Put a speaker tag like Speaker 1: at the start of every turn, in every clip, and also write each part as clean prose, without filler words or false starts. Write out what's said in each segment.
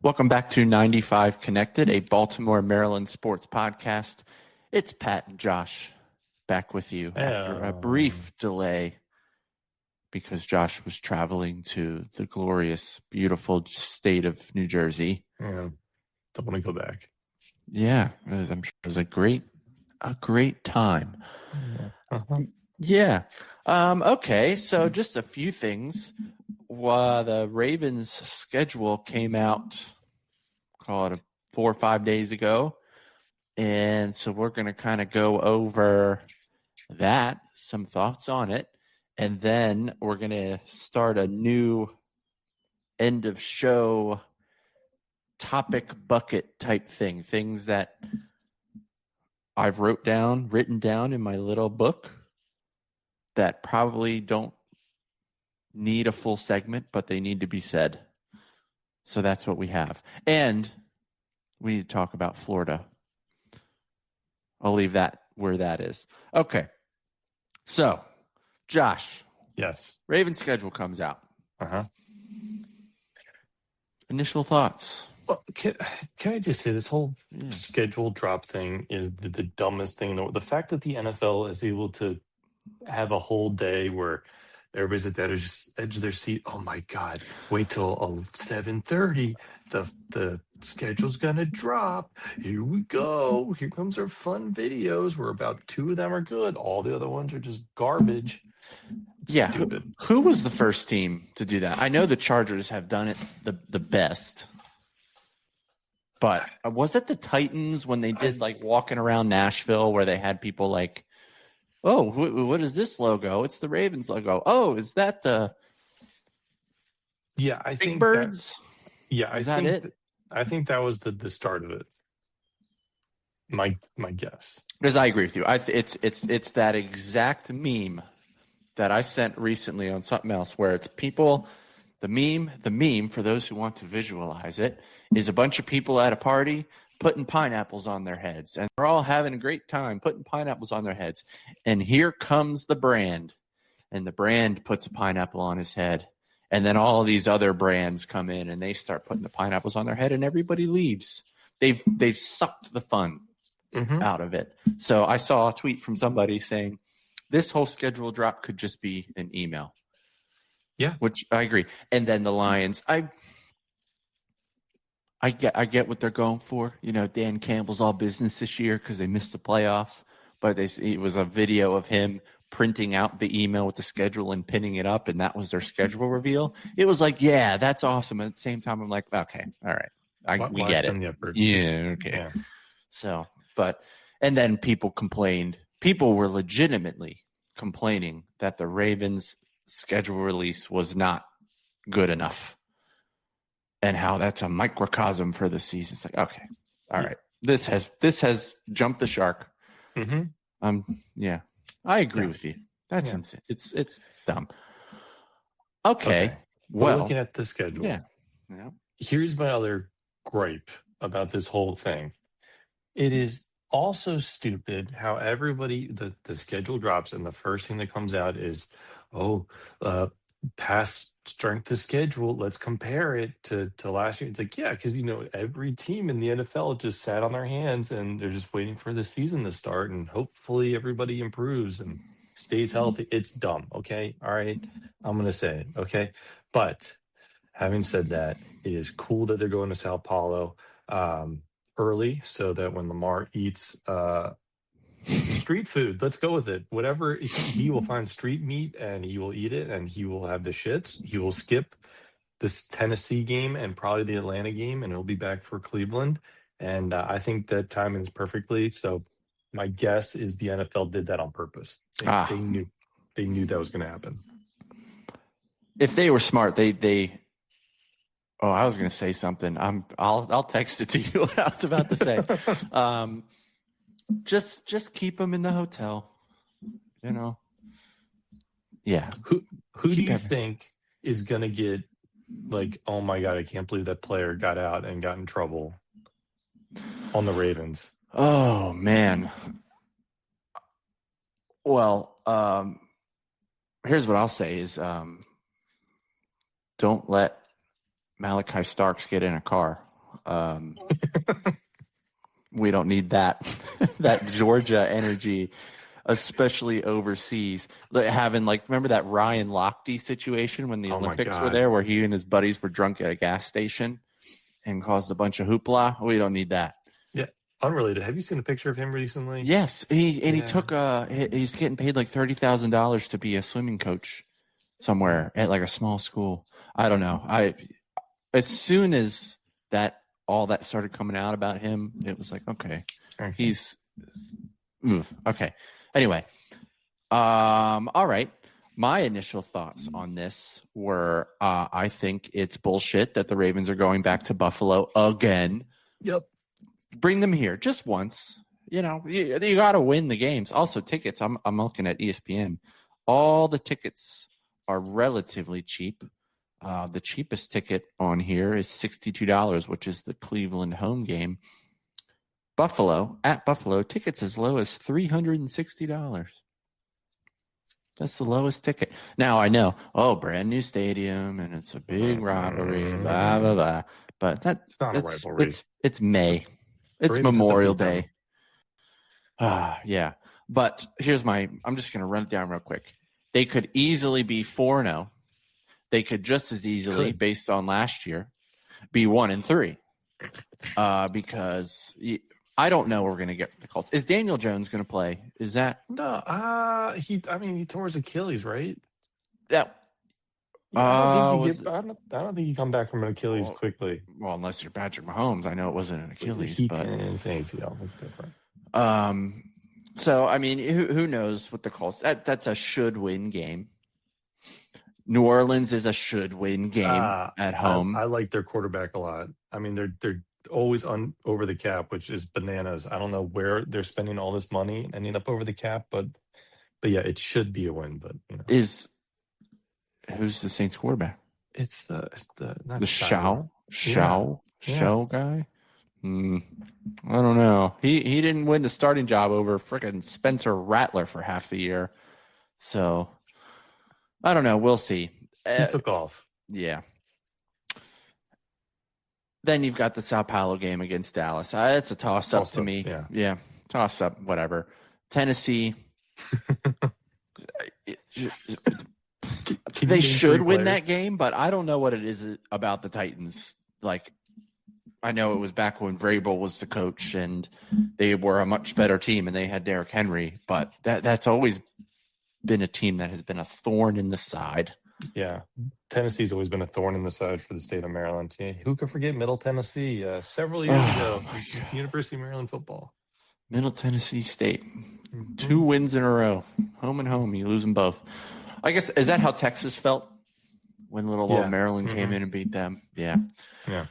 Speaker 1: Welcome back to 95 Connected, a Baltimore, Maryland sports podcast. It's Pat and Josh back with you after a brief delay because Josh was traveling to the glorious, beautiful state of New Jersey.
Speaker 2: Yeah, don't want to go back.
Speaker 1: Yeah, I'm sure it was a great time.
Speaker 2: Uh-huh.
Speaker 1: Yeah. Okay, so just a few things. The Ravens' schedule came out, call it 4 or 5 days ago. And so we're going to kind of go over that, some thoughts on it. And then we're going to start a new end of show topic bucket type thing, things that I've written down in my little book that probably don't need a full segment, but they need to be said. So that's what we have. And we need to talk about Florida. I'll leave that where that is. Okay. So, Josh.
Speaker 2: Yes.
Speaker 1: Ravens schedule comes out.
Speaker 2: Uh-huh.
Speaker 1: Initial thoughts.
Speaker 2: Well, can I just say this whole schedule drop thing is the dumbest thing in the world. The fact that the NFL is able to have a whole day where everybody's at the edge of their seat. Oh my God! Wait till 7:30. The schedule's gonna drop. Here we go. Here comes our fun videos where about 2 of them are good. All the other ones are just garbage.
Speaker 1: Yeah.
Speaker 2: Stupid.
Speaker 1: Who was the first team to do that? I know the Chargers have done it the best. But was it the Titans when they did like walking around Nashville where they had people like, oh, what is this logo? It's the Ravens logo. Oh, is that the
Speaker 2: I
Speaker 1: Big
Speaker 2: think
Speaker 1: Birds?
Speaker 2: I think that was the start of it. My guess. Because
Speaker 1: I agree with you. It's that exact meme that I sent recently on something else where it's people. The meme, for those who want to visualize it, is a bunch of people at a party putting pineapples on their heads. And they're all having a great time putting pineapples on their heads. And here comes the brand. And the brand puts a pineapple on his head. And then all these other brands come in and they start putting the pineapples on their head and everybody leaves. They've sucked the fun out of it. So I saw a tweet from somebody saying, this whole schedule drop could just be an email.
Speaker 2: Yeah,
Speaker 1: which I agree. And then the Lions, I get what they're going for. You know, Dan Campbell's all business this year because they missed the playoffs. But it was a video of him printing out the email with the schedule and pinning it up, and that was their schedule reveal. It was like, yeah, that's awesome. And at the same time, I'm like, okay, all right, we get it. Yeah, okay. Yeah. So, and then people complained. People were legitimately complaining that the Ravens schedule release was not good enough and how that's a microcosm for the season. It's like, okay, all right. This has jumped the shark. Yeah, I agree with you. That's insane. It's dumb. Okay. Well,
Speaker 2: looking at the schedule.
Speaker 1: Yeah.
Speaker 2: Here's my other gripe about this whole thing. It is also stupid how everybody, the schedule drops and the first thing that comes out is, past strength of schedule. Let's compare it to last year. It's like, yeah, because every team in the NFL just sat on their hands and they're just waiting for the season to start and hopefully everybody improves and stays healthy. It's dumb. Okay. All right. I'm gonna say it. Okay. But having said that, it is cool that they're going to Sao Paulo early so that when Lamar eats street food, let's go with it. Whatever, he will find street meat and he will eat it and he will have the shits. He will skip this Tennessee game and probably the Atlanta game and he'll be back for Cleveland. And I think that timing is perfectly. So my guess is the NFL did that on purpose. They knew that was going to happen.
Speaker 1: If they were smart, they I was going to say something. I'll text it to you what I was about to say. Just keep them in the hotel, Yeah.
Speaker 2: Who do you think is going to get like, oh my God, I can't believe that player got out and got in trouble on the Ravens?
Speaker 1: Oh man. Well, here's what I'll say is don't let Malachi Starks get in a car. We don't need that that Georgia energy, especially overseas. Having remember that Ryan Lochte situation when the
Speaker 2: Oh my
Speaker 1: Olympics were
Speaker 2: God.
Speaker 1: there, where he and his buddies were drunk at a gas station and caused a bunch of hoopla? We don't need that.
Speaker 2: Yeah. Unrelated. Have you seen a picture of him recently?
Speaker 1: Yes, he
Speaker 2: Yeah.
Speaker 1: took he's getting paid like $30,000 to be a swimming coach somewhere at like a small school. I don't know. As soon as all that started coming out about him, it was like, okay. He's okay. Anyway, all right. My initial thoughts on this were I think it's bullshit that the Ravens are going back to Buffalo again.
Speaker 2: Yep.
Speaker 1: Bring them here just once. You got to win the games. Also, tickets. I'm looking at ESPN. All the tickets are relatively cheap. The cheapest ticket on here is $62, which is the Cleveland home game. At Buffalo, tickets as low as $360. That's the lowest ticket. Now I know, brand new stadium and it's a big rivalry, blah blah blah. But
Speaker 2: it's not a rivalry.
Speaker 1: It's May. It's Memorial Day. Yeah. But I'm just gonna run it down real quick. They could easily be 4-0. They could just as easily, based on last year, be 1-3. Because I don't know what we're going to get from the Colts. Is Daniel Jones going to play? Is that
Speaker 2: no? He tore his Achilles, right?
Speaker 1: Yeah.
Speaker 2: I don't think you come back from an Achilles quickly.
Speaker 1: Well, unless you're Patrick Mahomes, I know it wasn't an Achilles.
Speaker 2: But it's an ACL. That's different.
Speaker 1: So who knows what the Colts? That's a should-win game. New Orleans is a should-win game at home.
Speaker 2: I like their quarterback a lot. They're always over the cap, which is bananas. I don't know where they're spending all this money and ending up over the cap, but yeah, it should be a win. But
Speaker 1: who's the Saints quarterback?
Speaker 2: It's the
Speaker 1: Shao guy. I don't know. He didn't win the starting job over frickin' Spencer Rattler for half the year, so I don't know. We'll see.
Speaker 2: He took off.
Speaker 1: Yeah. Then you've got the Sao Paulo game against Dallas. It's a toss-up to me. Yeah. Toss-up, whatever. Tennessee. They should win that game, but I don't know what it is about the Titans. I know it was back when Vrabel was the coach, and they were a much better team, and they had Derrick Henry, but that's always been a team that has been a thorn in the side.
Speaker 2: Yeah. Tennessee's always been a thorn in the side for the state of Maryland. Yeah. Who could forget Middle Tennessee several years ago? University of Maryland football.
Speaker 1: Middle Tennessee State. 2 wins in a row. Home and home. You lose them both. I guess, is that how Texas felt when little old Maryland came in and beat them? Yeah.
Speaker 2: Yeah.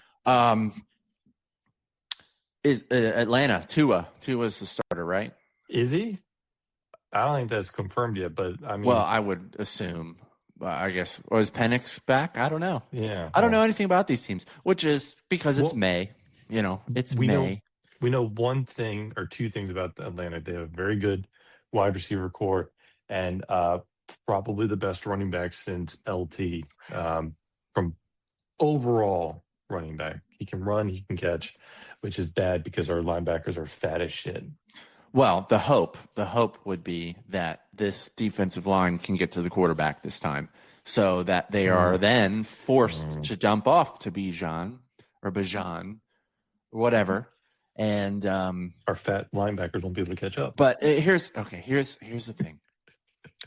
Speaker 1: Is Atlanta, Tua's the starter, right?
Speaker 2: Is he? I don't think that's confirmed yet, but
Speaker 1: well, I would assume. I guess, was Penix back? I don't know.
Speaker 2: Yeah.
Speaker 1: I don't know anything about these teams, which is because it's May. It's May.
Speaker 2: We know one thing or two things about Atlanta. They have a very good wide receiver core and probably the best running back since LT from overall running back. He can run, he can catch, which is bad because our linebackers are fat as shit.
Speaker 1: Well, the hope would be that this defensive line can get to the quarterback this time, so that they are then forced to jump off to Bijan or whatever, and
Speaker 2: our fat linebackers won't be able to catch up.
Speaker 1: But here's the thing.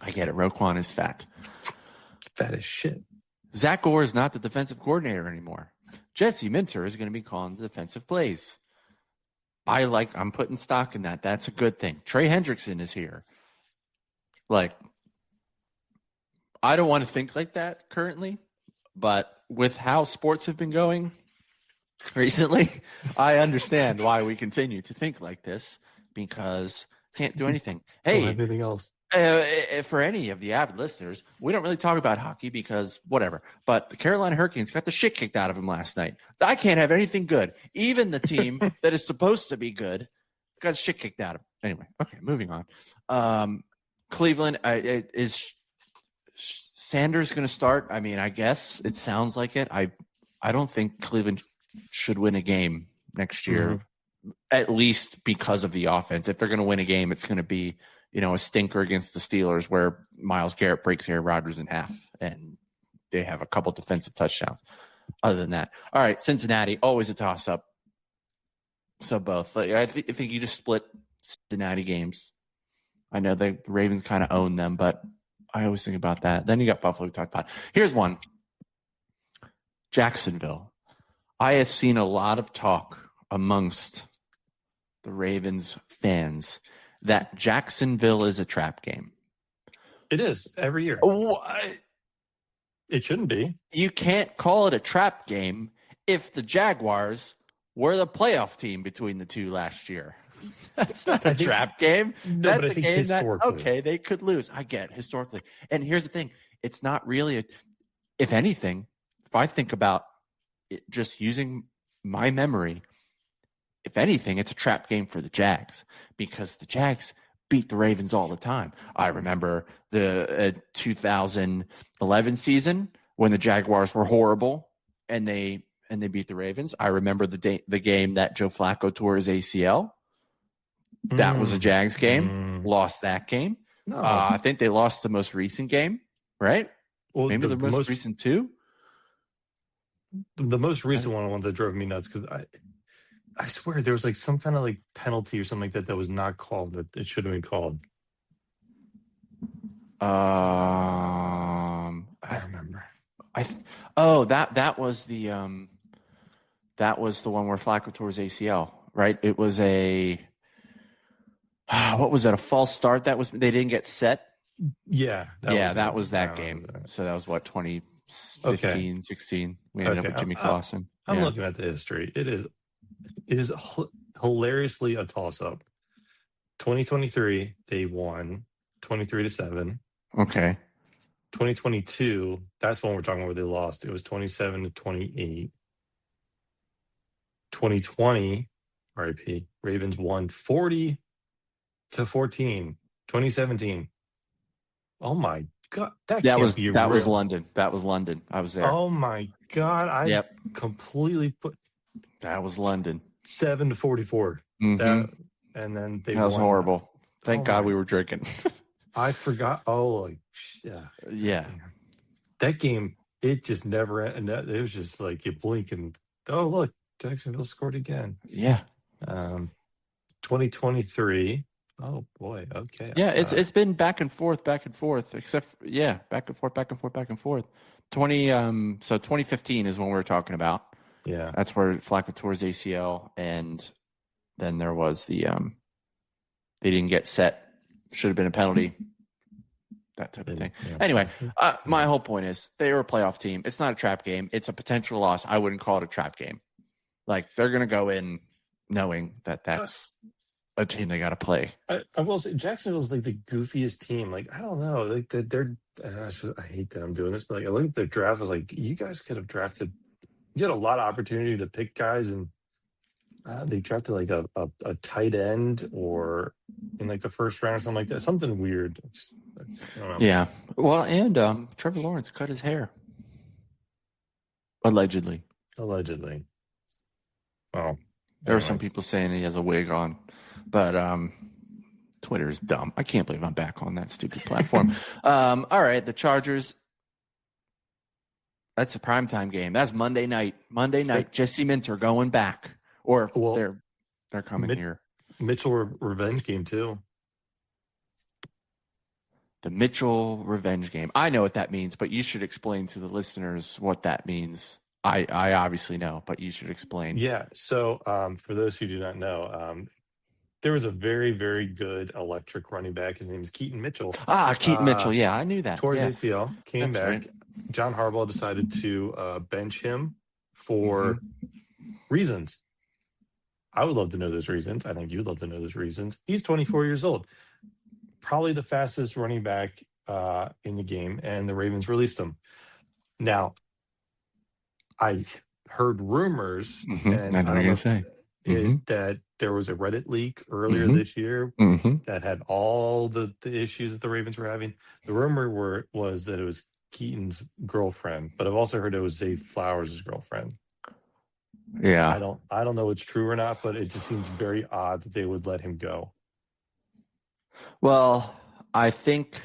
Speaker 1: I get it. Roquan is fat
Speaker 2: as shit.
Speaker 1: Zach Gore is not the defensive coordinator anymore. Jesse Minter is going to be calling the defensive plays. I'm putting stock in that. That's a good thing. Trey Hendrickson is here. I don't want to think like that currently, but with how sports have been going recently, I understand why we continue to think like this, because can't do anything. Hey,
Speaker 2: anything else?
Speaker 1: For any of the avid listeners, we don't really talk about hockey because whatever. But the Carolina Hurricanes got the shit kicked out of them last night. I can't have anything good. Even the team that is supposed to be good got shit kicked out of them. Anyway, okay, moving on. Cleveland, is Sanders going to start? I guess it sounds like it. I don't think Cleveland should win a game next year, at least because of the offense. If they're going to win a game, it's going to be, a stinker against the Steelers where Myles Garrett breaks Aaron Rodgers in half and they have a couple defensive touchdowns. Other than that, all right, Cincinnati, always a toss-up. So both. I think you just split Cincinnati games. I know the Ravens kind of own them, but I always think about that. Then you got Buffalo, we talked about. Here's one. Jacksonville. I have seen a lot of talk amongst the Ravens fans that Jacksonville is a trap game.
Speaker 2: It is every year.
Speaker 1: What?
Speaker 2: It shouldn't be.
Speaker 1: You can't call it a trap game if the Jaguars were the playoff team between the two last year. That's not a trap game.
Speaker 2: No,
Speaker 1: That's
Speaker 2: but I
Speaker 1: a
Speaker 2: think
Speaker 1: game
Speaker 2: historically.
Speaker 1: they could lose. I get historically. And here's the thing. It's not really if anything, if I think about it, just using my memory, if anything, it's a trap game for the Jags because the Jags beat the Ravens all the time. I remember the 2011 season when the Jaguars were horrible and they beat the Ravens. I remember the game that Joe Flacco tore his ACL. That was a Jags game. Lost that game.
Speaker 2: No.
Speaker 1: I think they lost the most recent game, right?
Speaker 2: Well,
Speaker 1: maybe the most recent two.
Speaker 2: The most recent one that drove me nuts because I swear there was like some kind of like penalty or something like that was not called that it should have been called.
Speaker 1: I
Speaker 2: remember.
Speaker 1: That was the one where Flacco tore his ACL, right? It was what was that? A false start? They didn't get set.
Speaker 2: Yeah,
Speaker 1: that was that game. So that was what 2015, 16. We ended up with Jimmy Clausen.
Speaker 2: I'm looking at the history. It is hilariously a toss-up. 2023, they won 23-7.
Speaker 1: Okay.
Speaker 2: 2022, that's when we're talking about where they lost. It was 27-28. 2020, RIP, Ravens won 40-14. 2017. Oh my God, that was
Speaker 1: London. That was London. I was there.
Speaker 2: Oh my God, I completely put.
Speaker 1: That was London.
Speaker 2: 7-44.
Speaker 1: Mm-hmm.
Speaker 2: And then
Speaker 1: that was horrible. Thank God we were drinking.
Speaker 2: I forgot. Yeah. That game, it just never ended. It was just like you blink and look, Jacksonville scored again.
Speaker 1: Yeah.
Speaker 2: 2023. Oh boy. Okay.
Speaker 1: Yeah, it's been back and forth, except back and forth. 2015 is when we're talking about.
Speaker 2: Yeah.
Speaker 1: That's where Flacco tore his ACL, and then there was the they didn't get set, should have been a penalty, that type of thing. Yeah. Anyway, my whole point is they were a playoff team. It's not a trap game. It's a potential loss. I wouldn't call it a trap game. Like they're going to go in knowing that that's a team they got to play.
Speaker 2: I will say Jacksonville's like the goofiest team. Like I don't know, like they're. I hate that I'm doing this, but like I look at their draft. I was like, you guys could have drafted. You had a lot of opportunity to pick guys, and they drafted like a tight end or in like the first round or something like that. Something weird. I don't know.
Speaker 1: Yeah. Well, and Trevor Lawrence cut his hair. Allegedly.
Speaker 2: Well,
Speaker 1: there were some people saying he has a wig on, but Twitter is dumb. I can't believe I'm back on that stupid platform. All right, the Chargers. That's a primetime game. That's Monday night. Jesse Minter going back, or they're coming here.
Speaker 2: Mitchell revenge game too.
Speaker 1: The Mitchell revenge game. I know what that means, but you should explain to the listeners what that means. I obviously know, but you should explain.
Speaker 2: Yeah. So for those who do not know, there was a very, very good electric running back. His name is Keaton Mitchell.
Speaker 1: Keaton Mitchell. Yeah, I knew that.
Speaker 2: Tore his ACL, came
Speaker 1: That's
Speaker 2: back.
Speaker 1: Right.
Speaker 2: John Harbaugh decided to bench him for reasons. I would love to know those reasons. I think you'd love to know those reasons. He's 24 years old. Probably the fastest running back in the game, and the Ravens released him. Now, I heard rumors, and
Speaker 1: I know what you're saying.
Speaker 2: That there was a Reddit leak earlier this year that had all the issues that the Ravens were having. The rumor was that it was Keaton's girlfriend, but I've also heard it was Zay Flowers' girlfriend.
Speaker 1: Yeah.
Speaker 2: I don't know if it's true or not, but it just seems very odd that they would let him go.
Speaker 1: Well, I think,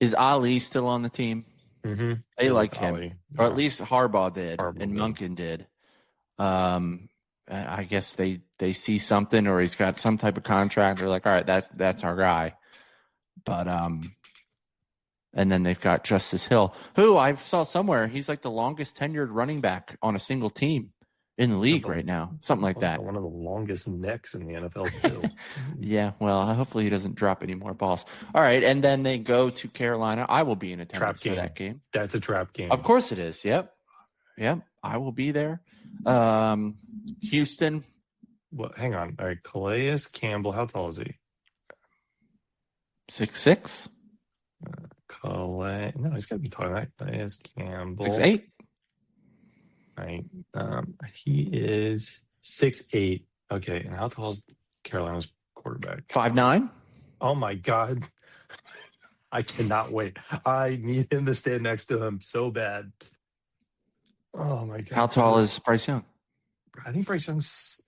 Speaker 1: is Ali still on the team?
Speaker 2: Mm-hmm.
Speaker 1: They
Speaker 2: They
Speaker 1: like
Speaker 2: like
Speaker 1: him,
Speaker 2: Ali.
Speaker 1: or at
Speaker 2: Yeah,
Speaker 1: least Harbaugh did,
Speaker 2: horrible
Speaker 1: and
Speaker 2: good.
Speaker 1: Munkin did. I guess they see something, or he's got some type of contract. They're like, all right, that's our guy. But and then they've got Justice Hill, who I saw somewhere. He's like the longest tenured running back on a single team in the league right now, something like
Speaker 2: Also got
Speaker 1: that.
Speaker 2: one of the longest necks in the NFL too.
Speaker 1: Yeah, well, hopefully he doesn't drop any more balls. All right, and then they go to Carolina. I will be in
Speaker 2: Trap
Speaker 1: attendance for that
Speaker 2: game.
Speaker 1: game.
Speaker 2: That's a trap
Speaker 1: Of
Speaker 2: game.
Speaker 1: course it is. Yep. I will be there. Houston.
Speaker 2: Well, hang on. All right, Calais Campbell. How tall is he?
Speaker 1: 6'6",
Speaker 2: Calais. No, he's got to be taller than that. Calais Campbell.
Speaker 1: 6'8".
Speaker 2: Right. He is 6'8". Okay, and how tall is Carolina's quarterback?
Speaker 1: 5'9".
Speaker 2: Oh my God. I cannot wait. I need him to stand next to him so bad. Oh my God.
Speaker 1: How tall is Bryce Young?
Speaker 2: I think Bryce Young's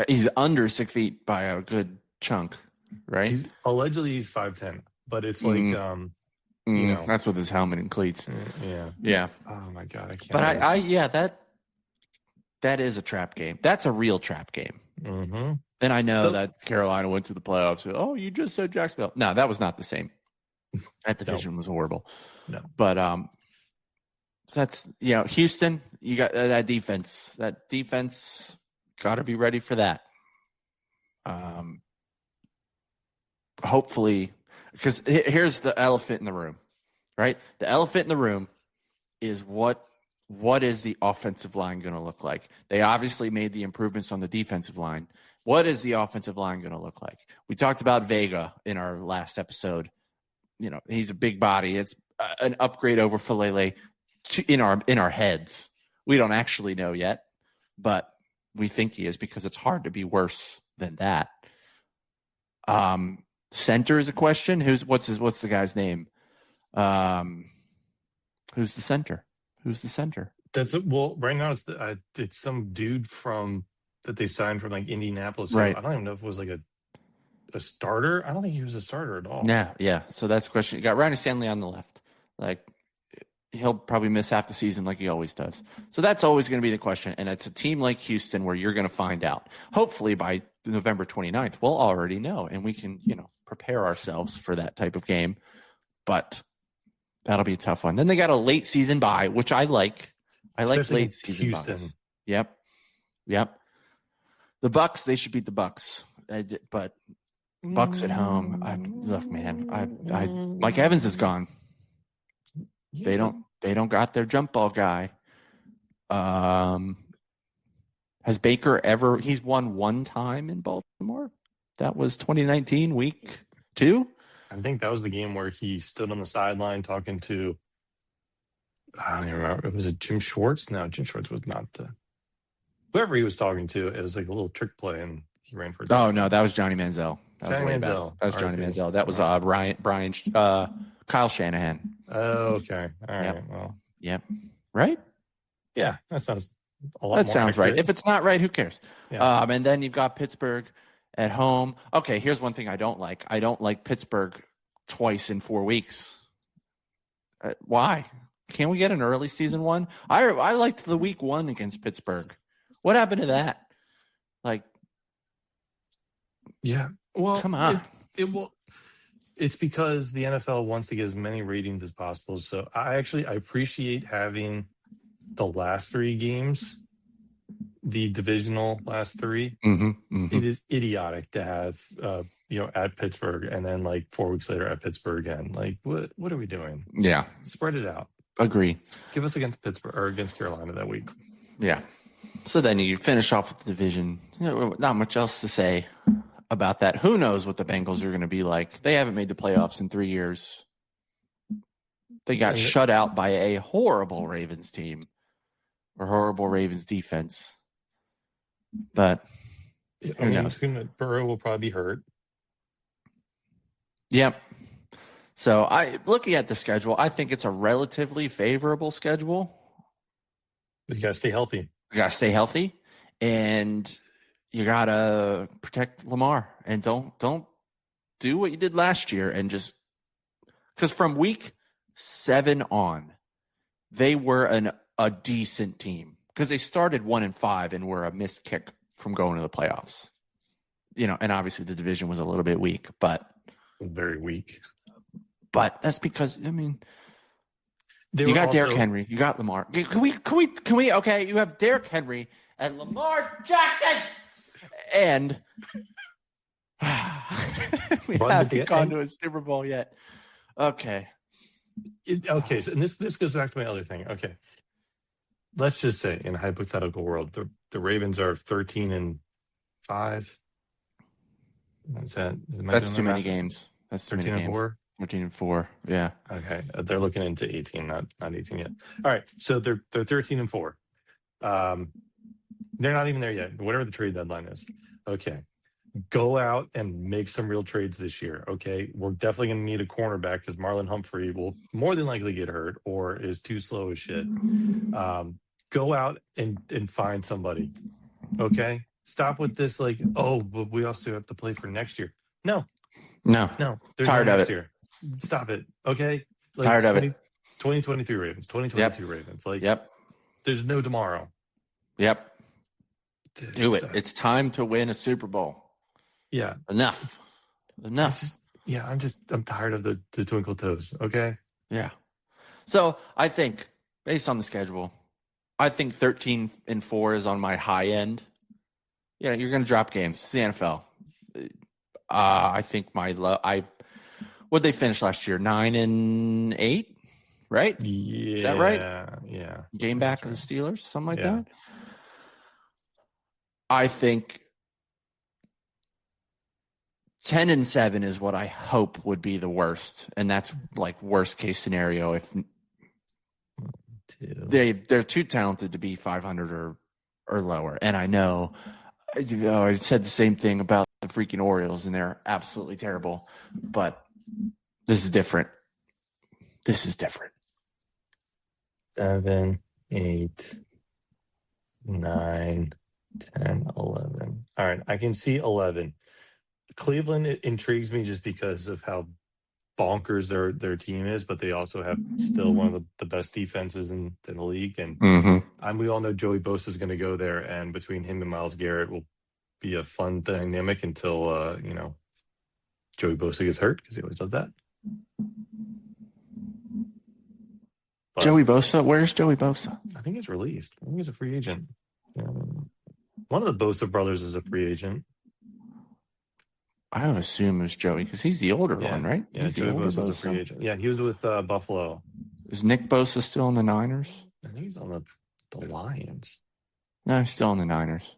Speaker 1: He's under 6 feet by a good chunk, right?
Speaker 2: he's 5'10", but it's like
Speaker 1: that's with his helmet and cleats.
Speaker 2: Yeah. Oh my God, I can't.
Speaker 1: But that is a trap game. That's a real trap game.
Speaker 2: Mm-hmm.
Speaker 1: And I know that Carolina went to the playoffs. So, oh, you just said Jacksonville. No, that was not the same. That division was horrible.
Speaker 2: No.
Speaker 1: But so that's Houston. You got that defense. That defense got to be ready for that. Hopefully, because here's the elephant in the room, right? The elephant in the room is what is the offensive line going to look like? They obviously made the improvements on the defensive line. What is the offensive line going to look like? We talked about Vega in our last episode. He's a big body. It's an upgrade over Falele in our heads. We don't actually know yet, but we think he is because it's hard to be worse than that. Center is a question. What's the guy's name? Who's the center?
Speaker 2: Right now it's some dude that they signed from like Indianapolis.
Speaker 1: Right.
Speaker 2: I don't even know if it was like a starter. I don't think he was a starter at all.
Speaker 1: Yeah. So that's the question. You got Ronnie Stanley on the left. Like, he'll probably miss half the season like he always does. So that's always going to be the question. And it's a team like Houston where you're going to find out. Hopefully by November 29th, we'll already know, and we can, prepare ourselves for that type of game. But that'll be a tough one. Then they got a late season bye, which I like.
Speaker 2: Especially
Speaker 1: late season buys. Yep. The Bucks, they should beat the Bucks. But Bucks at home, look, man, Mike Evans is gone. Yeah. They don't got their jump ball guy. Has Baker he's won one time in Baltimore? That was 2019, week 2.
Speaker 2: I think that was the game where he stood on the sideline talking to, I don't even remember. Was it Jim Schwartz? No, Jim Schwartz was not whoever he was talking to. It was like a little trick play, and he ran for a touchdown.
Speaker 1: Oh, no, that was Johnny Manziel. That was Johnny Manziel. That was Kyle Shanahan.
Speaker 2: Oh, okay. All right.
Speaker 1: Yep.
Speaker 2: Well.
Speaker 1: Yep. Right?
Speaker 2: Yeah, that sounds a lot.
Speaker 1: That sounds
Speaker 2: accurate.
Speaker 1: right. If it's not right, who cares?
Speaker 2: Yeah.
Speaker 1: And then you've got Pittsburgh at home. Okay, here's one thing I don't like. I don't like Pittsburgh twice in 4 weeks. Why? Can't we get an early season one? I liked the week 1 against Pittsburgh. What happened to that? Like,
Speaker 2: yeah. Well,
Speaker 1: come on.
Speaker 2: It's because the NFL wants to get as many ratings as possible. So I appreciate having the last 3 games, the divisional last 3.
Speaker 1: Mm-hmm.
Speaker 2: It is idiotic to have at Pittsburgh and then like 4 weeks later at Pittsburgh again. Like, what are we doing?
Speaker 1: Yeah,
Speaker 2: spread it out.
Speaker 1: Agree.
Speaker 2: Give us against Pittsburgh or against Carolina that week.
Speaker 1: Yeah. So then you finish off with the division. Not much else to say about that. Who knows what the Bengals are going to be like? They haven't made the playoffs in 3 years. They got shut out by a horrible Ravens team or horrible Ravens defense. But who knows?
Speaker 2: Burrow will probably be hurt.
Speaker 1: Yep. So looking at the schedule, I think it's a relatively favorable schedule.
Speaker 2: You got to stay healthy.
Speaker 1: You got to stay healthy, and you got to protect Lamar. And don't do what you did last year and just because from week 7 on, they were a decent team because they started 1-5 and were a missed kick from going to the playoffs. And obviously the division was a little bit weak, but
Speaker 2: very weak.
Speaker 1: But that's because you got
Speaker 2: also,
Speaker 1: Derrick Henry, you got Lamar. Can we? Okay, you have Derrick Henry and Lamar Jackson, and we haven't gone to a Super Bowl yet. Okay.
Speaker 2: Okay, so and this goes back to my other thing. Okay, let's just say in a hypothetical world, the Ravens are 13-5.
Speaker 1: That's too many games. That's too many games.
Speaker 2: 13-4.
Speaker 1: 13-4. Yeah.
Speaker 2: Okay, they're looking into 18, not 18 yet. All right, so they're 13-4. They're not even there yet. Whatever the trade deadline is. Okay, go out and make some real trades this year. Okay, we're definitely going to need a cornerback because Marlon Humphrey will more than likely get hurt or is too slow as shit. Go out and find somebody. Okay, stop with this but we also have to play for next year. No.
Speaker 1: Tired of it.
Speaker 2: Year. Stop it. Okay,
Speaker 1: tired of it.
Speaker 2: 2023 Ravens. 2022 Ravens.
Speaker 1: Yep.
Speaker 2: There's no tomorrow.
Speaker 1: Yep. Do it. It's time to win a Super Bowl.
Speaker 2: Yeah.
Speaker 1: Enough.
Speaker 2: I'm tired of the twinkle toes. Okay.
Speaker 1: Yeah. So I think based on the schedule, I think 13-4 is on my high end. Yeah, you're going to drop games. It's the NFL. I think what'd they finish last year? 9-8, right?
Speaker 2: Yeah.
Speaker 1: Is that right?
Speaker 2: Yeah.
Speaker 1: Game back of the Steelers, something like that. I think 10-7 is what I hope would be the worst, and that's like worst case scenario if they're too talented to be 500 or lower. And I know, I said the same thing about the freaking Orioles, and they're absolutely terrible. But this is different.
Speaker 2: 7, 8, 9, 10, 11. All right, I can see 11. Cleveland intrigues me just because of how bonkers their team is, but they also have still one of the best defenses in the league. And we all know Joey Bosa is going to go there, and between him and Myles Garrett will be a fun dynamic until Joey Bosa gets hurt, because he always does that. But
Speaker 1: Joey Bosa? Where's Joey Bosa?
Speaker 2: I think he's released. I think he's a free agent. One of the Bosa brothers is a free agent.
Speaker 1: I would assume it was Joey because he's the older one, right?
Speaker 2: Yeah,
Speaker 1: he's
Speaker 2: Joey Bosa is a free agent. Yeah, he was with Buffalo.
Speaker 1: Is Nick Bosa still in the Niners?
Speaker 2: I think he's on the Lions.
Speaker 1: No, he's still in the Niners.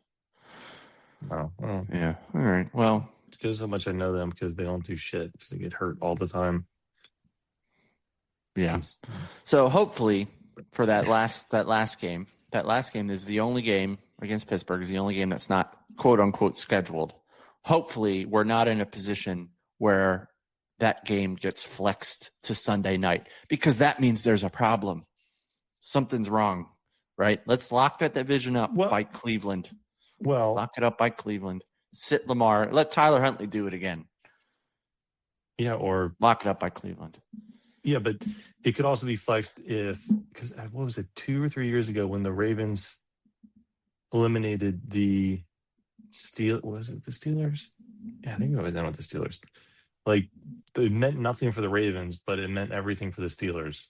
Speaker 2: Oh,
Speaker 1: yeah. All right. Well,
Speaker 2: it's because how much I know them, because they don't do shit. Because they get hurt all the time.
Speaker 1: Yeah. So hopefully for that last game is the only game against Pittsburgh, is the only game that's not quote unquote scheduled. Hopefully we're not in a position where that game gets flexed to Sunday night, because that means there's a problem. Something's wrong, right? Let's lock that division up by Cleveland.
Speaker 2: Well,
Speaker 1: lock it up by Cleveland. Sit Lamar. Let Tyler Huntley do it again.
Speaker 2: Yeah, or
Speaker 1: lock it up by Cleveland.
Speaker 2: Yeah, but it could also be flexed because what was it, 2 or 3 years ago when the Ravens eliminated the was it the Steelers? Yeah, I think it was done with the Steelers. Like, it meant nothing for the Ravens, but it meant everything for the Steelers.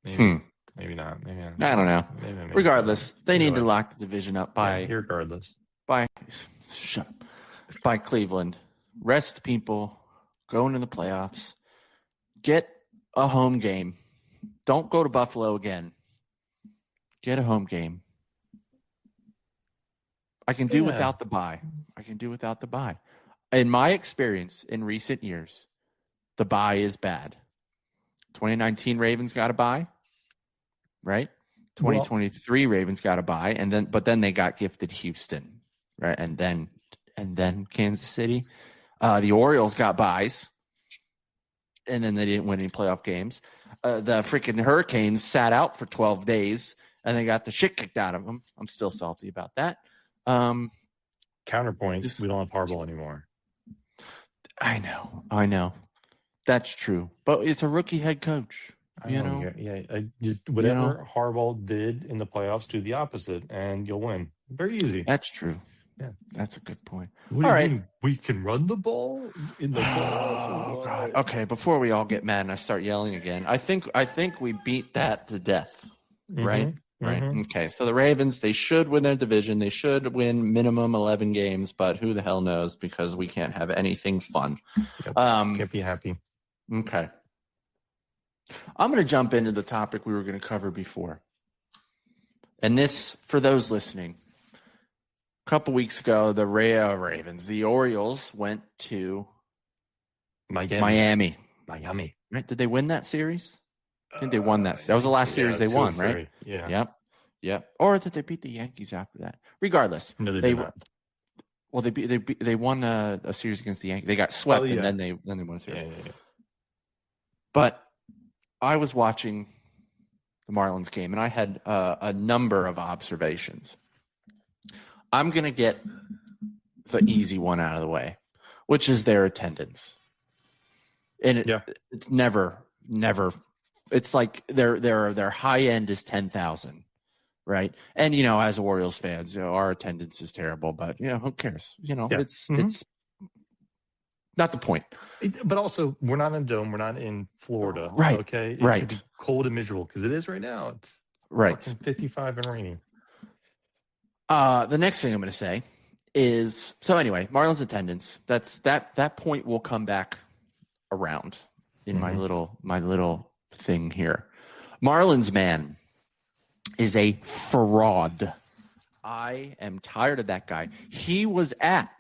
Speaker 2: Maybe not. Maybe not.
Speaker 1: I don't know. Maybe regardless, they need to lock the division up by Cleveland. Rest people. Go into the playoffs. Get a home game. Don't go to Buffalo again. Get a home game. I can do without the bye. In my experience in recent years, the bye is bad. 2019 Ravens got a bye, right? 2023 Ravens got a bye, but then they got gifted Houston, right? And then Kansas City. The Orioles got byes, and then they didn't win any playoff games. the freaking Hurricanes sat out for 12 days and they got the shit kicked out of them. I'm still salty about that.
Speaker 2: Counterpoint: we don't have Harbaugh anymore.
Speaker 1: I know. That's true, but it's a rookie head coach.
Speaker 2: Whatever Harbaugh did in the playoffs, do the opposite, and you'll win. Very easy.
Speaker 1: That's true.
Speaker 2: Yeah,
Speaker 1: that's a good point.
Speaker 2: What do you mean? We can run the ball in the playoffs.
Speaker 1: Oh God. Okay, before we all get mad and I start yelling again, I think we beat that to death. Right? Right. Okay. So the Ravens, they should win their division. They should win minimum 11 games, but who the hell knows, because we can't have anything fun.
Speaker 2: Yep. Can't be happy.
Speaker 1: Okay. I'm going to jump into the topic we were going to cover before. And this, for those listening, a couple weeks ago, the Ravens, the Orioles went to Miami. Right? Did they win that series? I think they won that. That was the last series they won, right?
Speaker 2: Yeah.
Speaker 1: Yep. Or did they beat the Yankees after that? Regardless,
Speaker 2: no, they did not.
Speaker 1: Well, they won a series against the Yankees. They got swept, and then they won a series.
Speaker 2: Yeah.
Speaker 1: But I was watching the Marlins game, and I had a number of observations. I'm going to get the easy one out of the way, which is their attendance. And it's never. It's like their high end is 10,000, right? And as Orioles fans, our attendance is terrible, but who cares? It's not the point.
Speaker 2: But also, we're not in a dome. We're not in Florida,
Speaker 1: right?
Speaker 2: Okay,
Speaker 1: Right.
Speaker 2: Could be cold and miserable because it is right now. It's
Speaker 1: right
Speaker 2: 55 and rainy.
Speaker 1: The next thing I'm going to say is anyway, Marlins attendance. That point will come back around in my little thing here. Marlins man is a fraud. I am tired of that guy. He was at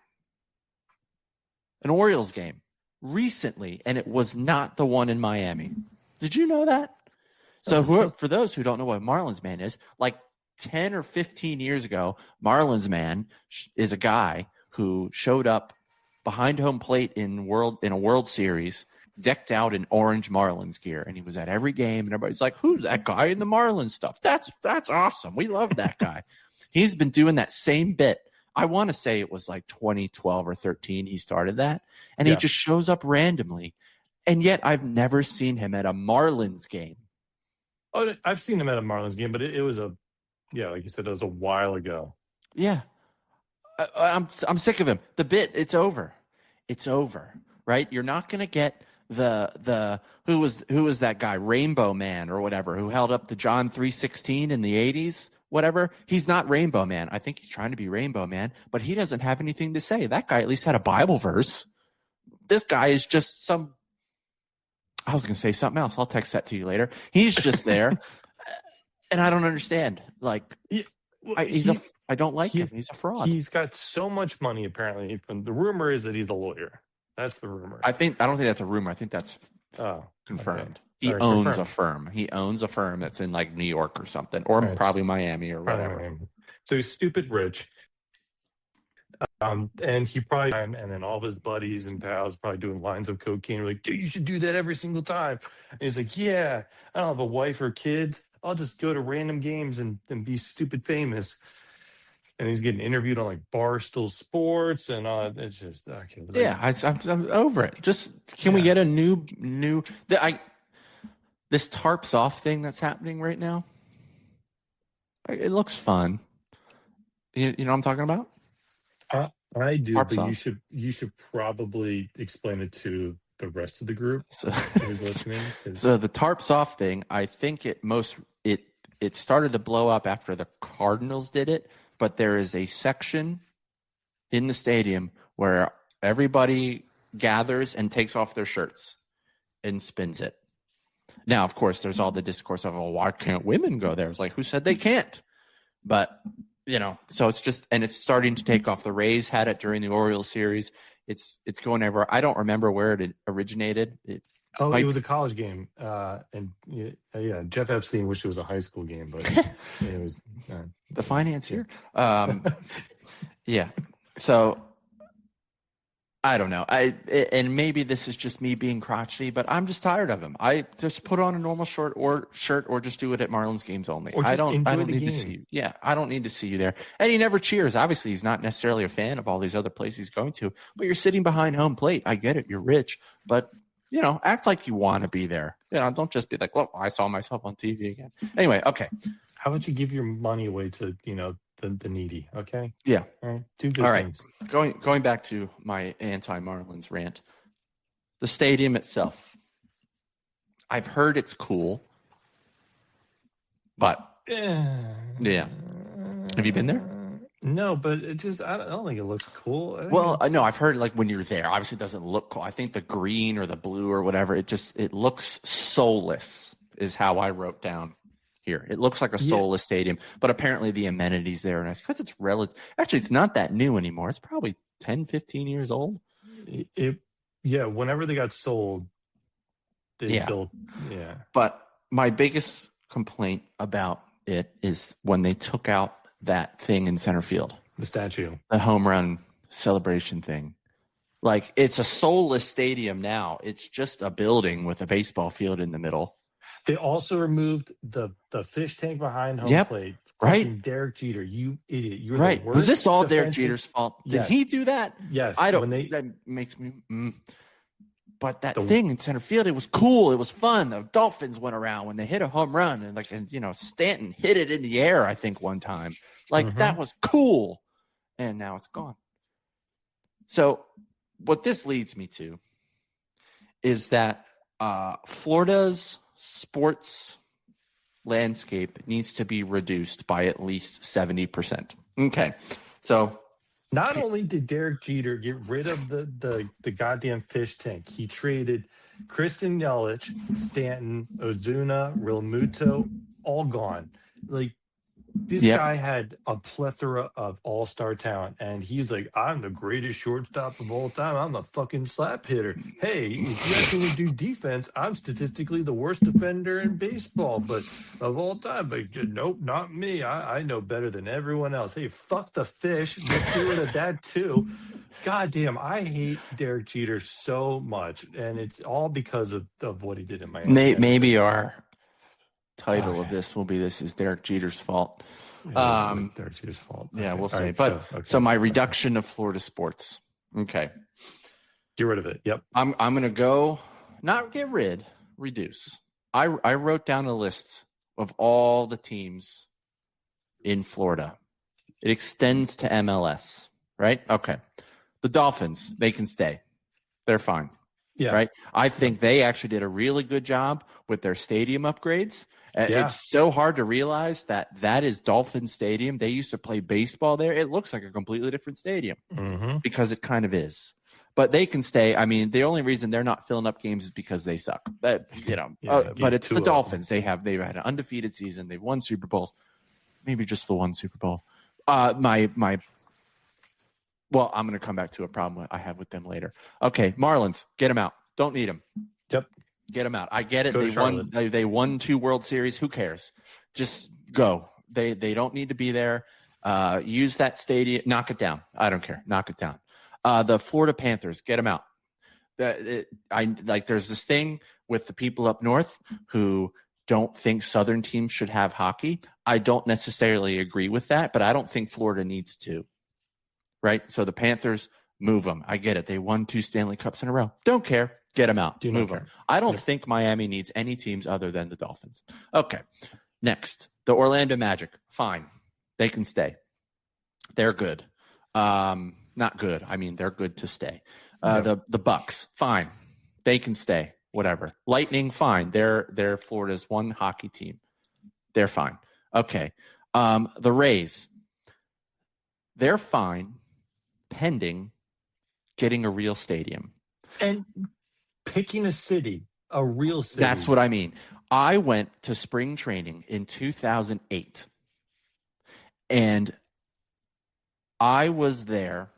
Speaker 1: an Orioles game recently, and it was not the one in Miami. Did you know that? So for those who don't know what Marlins man is, like 10 or 15 years ago, Marlins man is a guy who showed up behind home plate in a World Series, decked out in orange Marlins gear, and he was at every game, and everybody's like, who's that guy in the Marlins stuff? That's awesome. We love that guy. He's been doing that same bit. I want to say it was like 2012 or 13 he started that, and he just shows up randomly, and yet I've never seen him at a Marlins game.
Speaker 2: Oh, I've seen him at a Marlins game, but it was like you said, it was a while ago.
Speaker 1: Yeah. I'm sick of him. The bit, it's over. It's over, right? You're not going to get the who was that guy, Rainbow Man or whatever, who held up the John 3:16 in the 80s, whatever. He's not Rainbow Man. I think he's trying to be Rainbow Man, but he doesn't have anything to say. That guy at least had a Bible verse. This guy is just I was going to say something else. I'll text that to you later. He's just there, and I don't understand. Like, I don't like him. He's a fraud.
Speaker 2: He's got so much money, apparently. The rumor is that he's a lawyer. That's the rumor.
Speaker 1: I don't think that's a rumor. I think that's confirmed. Okay. He owns a firm. He owns a firm that's in like New York or something, or probably Miami or whatever.
Speaker 2: Miami. So he's stupid rich. And he probably, and then all of his buddies and pals probably doing lines of cocaine. We're like, dude, you should do that every single time. And he's like, yeah, I don't have a wife or kids. I'll just go to random games and be stupid famous. And he's getting interviewed on like Barstool Sports, and it's just okay.
Speaker 1: I'm over it. Just can we get a new this tarps off thing that's happening right now? It looks fun. You know what I'm talking about?
Speaker 2: I do, but you should probably explain it to the rest of the group who's listening.
Speaker 1: So the tarps off thing, I think it started to blow up after the Cardinals did it, but there is a section in the stadium where everybody gathers and takes off their shirts and spins it. Now, of course, there's all the discourse of, why can't women go there? It's like, who said they can't? But so it's just, and it's starting to take off. The Rays had it during the Orioles series. It's going everywhere. I don't remember where it originated. It
Speaker 2: was a college game. And Jeff Epstein wished it was a high school game, but it was
Speaker 1: the financier. Yeah. So I don't know. And maybe this is just me being crotchety, but I'm just tired of him. I just put on a normal shirt or just do it at Marlins games only.
Speaker 2: Or
Speaker 1: I
Speaker 2: just
Speaker 1: don't
Speaker 2: enjoy the
Speaker 1: need to see
Speaker 2: game.
Speaker 1: you. Yeah, I don't need to see you there. And he never cheers. Obviously, he's not necessarily a fan of all these other places he's going to, but you're sitting behind home plate. I get it. You're rich, but act like you want to be there. Don't just be like, look, I saw myself on TV again. Anyway, okay.
Speaker 2: How about you give your money away to, the needy, okay?
Speaker 1: Yeah.
Speaker 2: All right. Do good
Speaker 1: All right.
Speaker 2: things.
Speaker 1: Going back to my anti-Marlins rant. The stadium itself. I've heard it's cool. But yeah. Have you been there?
Speaker 2: No, but it just I don't think it looks cool.
Speaker 1: Well, no, I've heard like when you're there, obviously it doesn't look cool. I think the green or the blue or whatever, it looks soulless is how I wrote down here. It looks like a soulless stadium, but apparently the amenities there are nice because it's actually it's not that new anymore. It's probably 10, 15 years old.
Speaker 2: Whenever they got sold, they built
Speaker 1: But my biggest complaint about it is when they took out that thing in center field,
Speaker 2: the statue,
Speaker 1: the home run celebration thing. Like it's a soulless stadium now. It's just a building with a baseball field in the middle.
Speaker 2: They also removed the fish tank behind home plate.
Speaker 1: Right.
Speaker 2: Derek Jeter, you idiot. You're
Speaker 1: right.
Speaker 2: The worst
Speaker 1: Was this all
Speaker 2: defensive...
Speaker 1: Derek Jeter's fault? Did he do that?
Speaker 2: Yes.
Speaker 1: I don't. That makes me. But that thing in center field, it was cool. It was fun. The Dolphins went around when they hit a home run, and Stanton hit it in the air. I think one time, that was cool, and now it's gone. So, what this leads me to is that Florida's sports landscape needs to be reduced by at least 70%. Okay, so.
Speaker 2: Not only did Derek Jeter get rid of the goddamn fish tank, he traded Kristen Yelich, Stanton, Ozuna, Realmuto, all gone. Like this guy had a plethora of all-star talent, and he's like, I'm the greatest shortstop of all time. I'm a fucking slap hitter. Hey, if you ask me to do defense, I'm statistically the worst defender in baseball, but of all time. But nope, not me. I know better than everyone else. Hey, fuck the fish. Let's get rid of that too. God damn, I hate Derek Jeter so much, and it's all because of what he did in Miami.
Speaker 1: Maybe our title of this will be "This is Derek Jeter's fault."
Speaker 2: Derek Jeter's fault. Okay.
Speaker 1: Yeah, we'll see.
Speaker 2: Right,
Speaker 1: but so my reduction of Florida sports. Okay,
Speaker 2: get rid of it. Yep.
Speaker 1: I'm gonna go. Not get rid. Reduce. I wrote down a list of all the teams in Florida. It extends to MLS. Right. Okay. The Dolphins. They can stay. They're fine.
Speaker 2: Yeah.
Speaker 1: Right. I think they actually did a really good job with their stadium upgrades. It's so hard to realize that is Dolphin Stadium. They used to play baseball there. It looks like a completely different stadium because it kind of is. But they can stay. I mean, the only reason they're not filling up games is because they suck. But it's the Dolphins. They've had an undefeated season. They've won Super Bowls. Maybe just the one Super Bowl. Well, I'm going to come back to a problem I have with them later. Okay, Marlins, get them out. Don't need them.
Speaker 2: Yep.
Speaker 1: Get them out. I get it. They won 2 World Series. Who cares? Just go. They don't need to be there. Use that stadium. Knock it down. I don't care. Knock it down. The Florida Panthers, get them out. There's this thing with the people up north who don't think Southern teams should have hockey. I don't necessarily agree with that, but I don't think Florida needs to. Right? So the Panthers, move them. I get it. They won 2 Stanley Cups in a row. Don't care. Get them out. Move them. I don't think Miami needs any teams other than the Dolphins. Okay. Next, the Orlando Magic. Fine. They can stay. They're good. Not good. I mean, they're good to stay. The Bucks. Fine. They can stay. Whatever. Lightning. Fine. They're Florida's one hockey team. They're fine. Okay. The Rays. They're fine pending getting a real stadium.
Speaker 2: And picking a city, a real city.
Speaker 1: That's what I mean. I went to spring training in 2008, and I was there.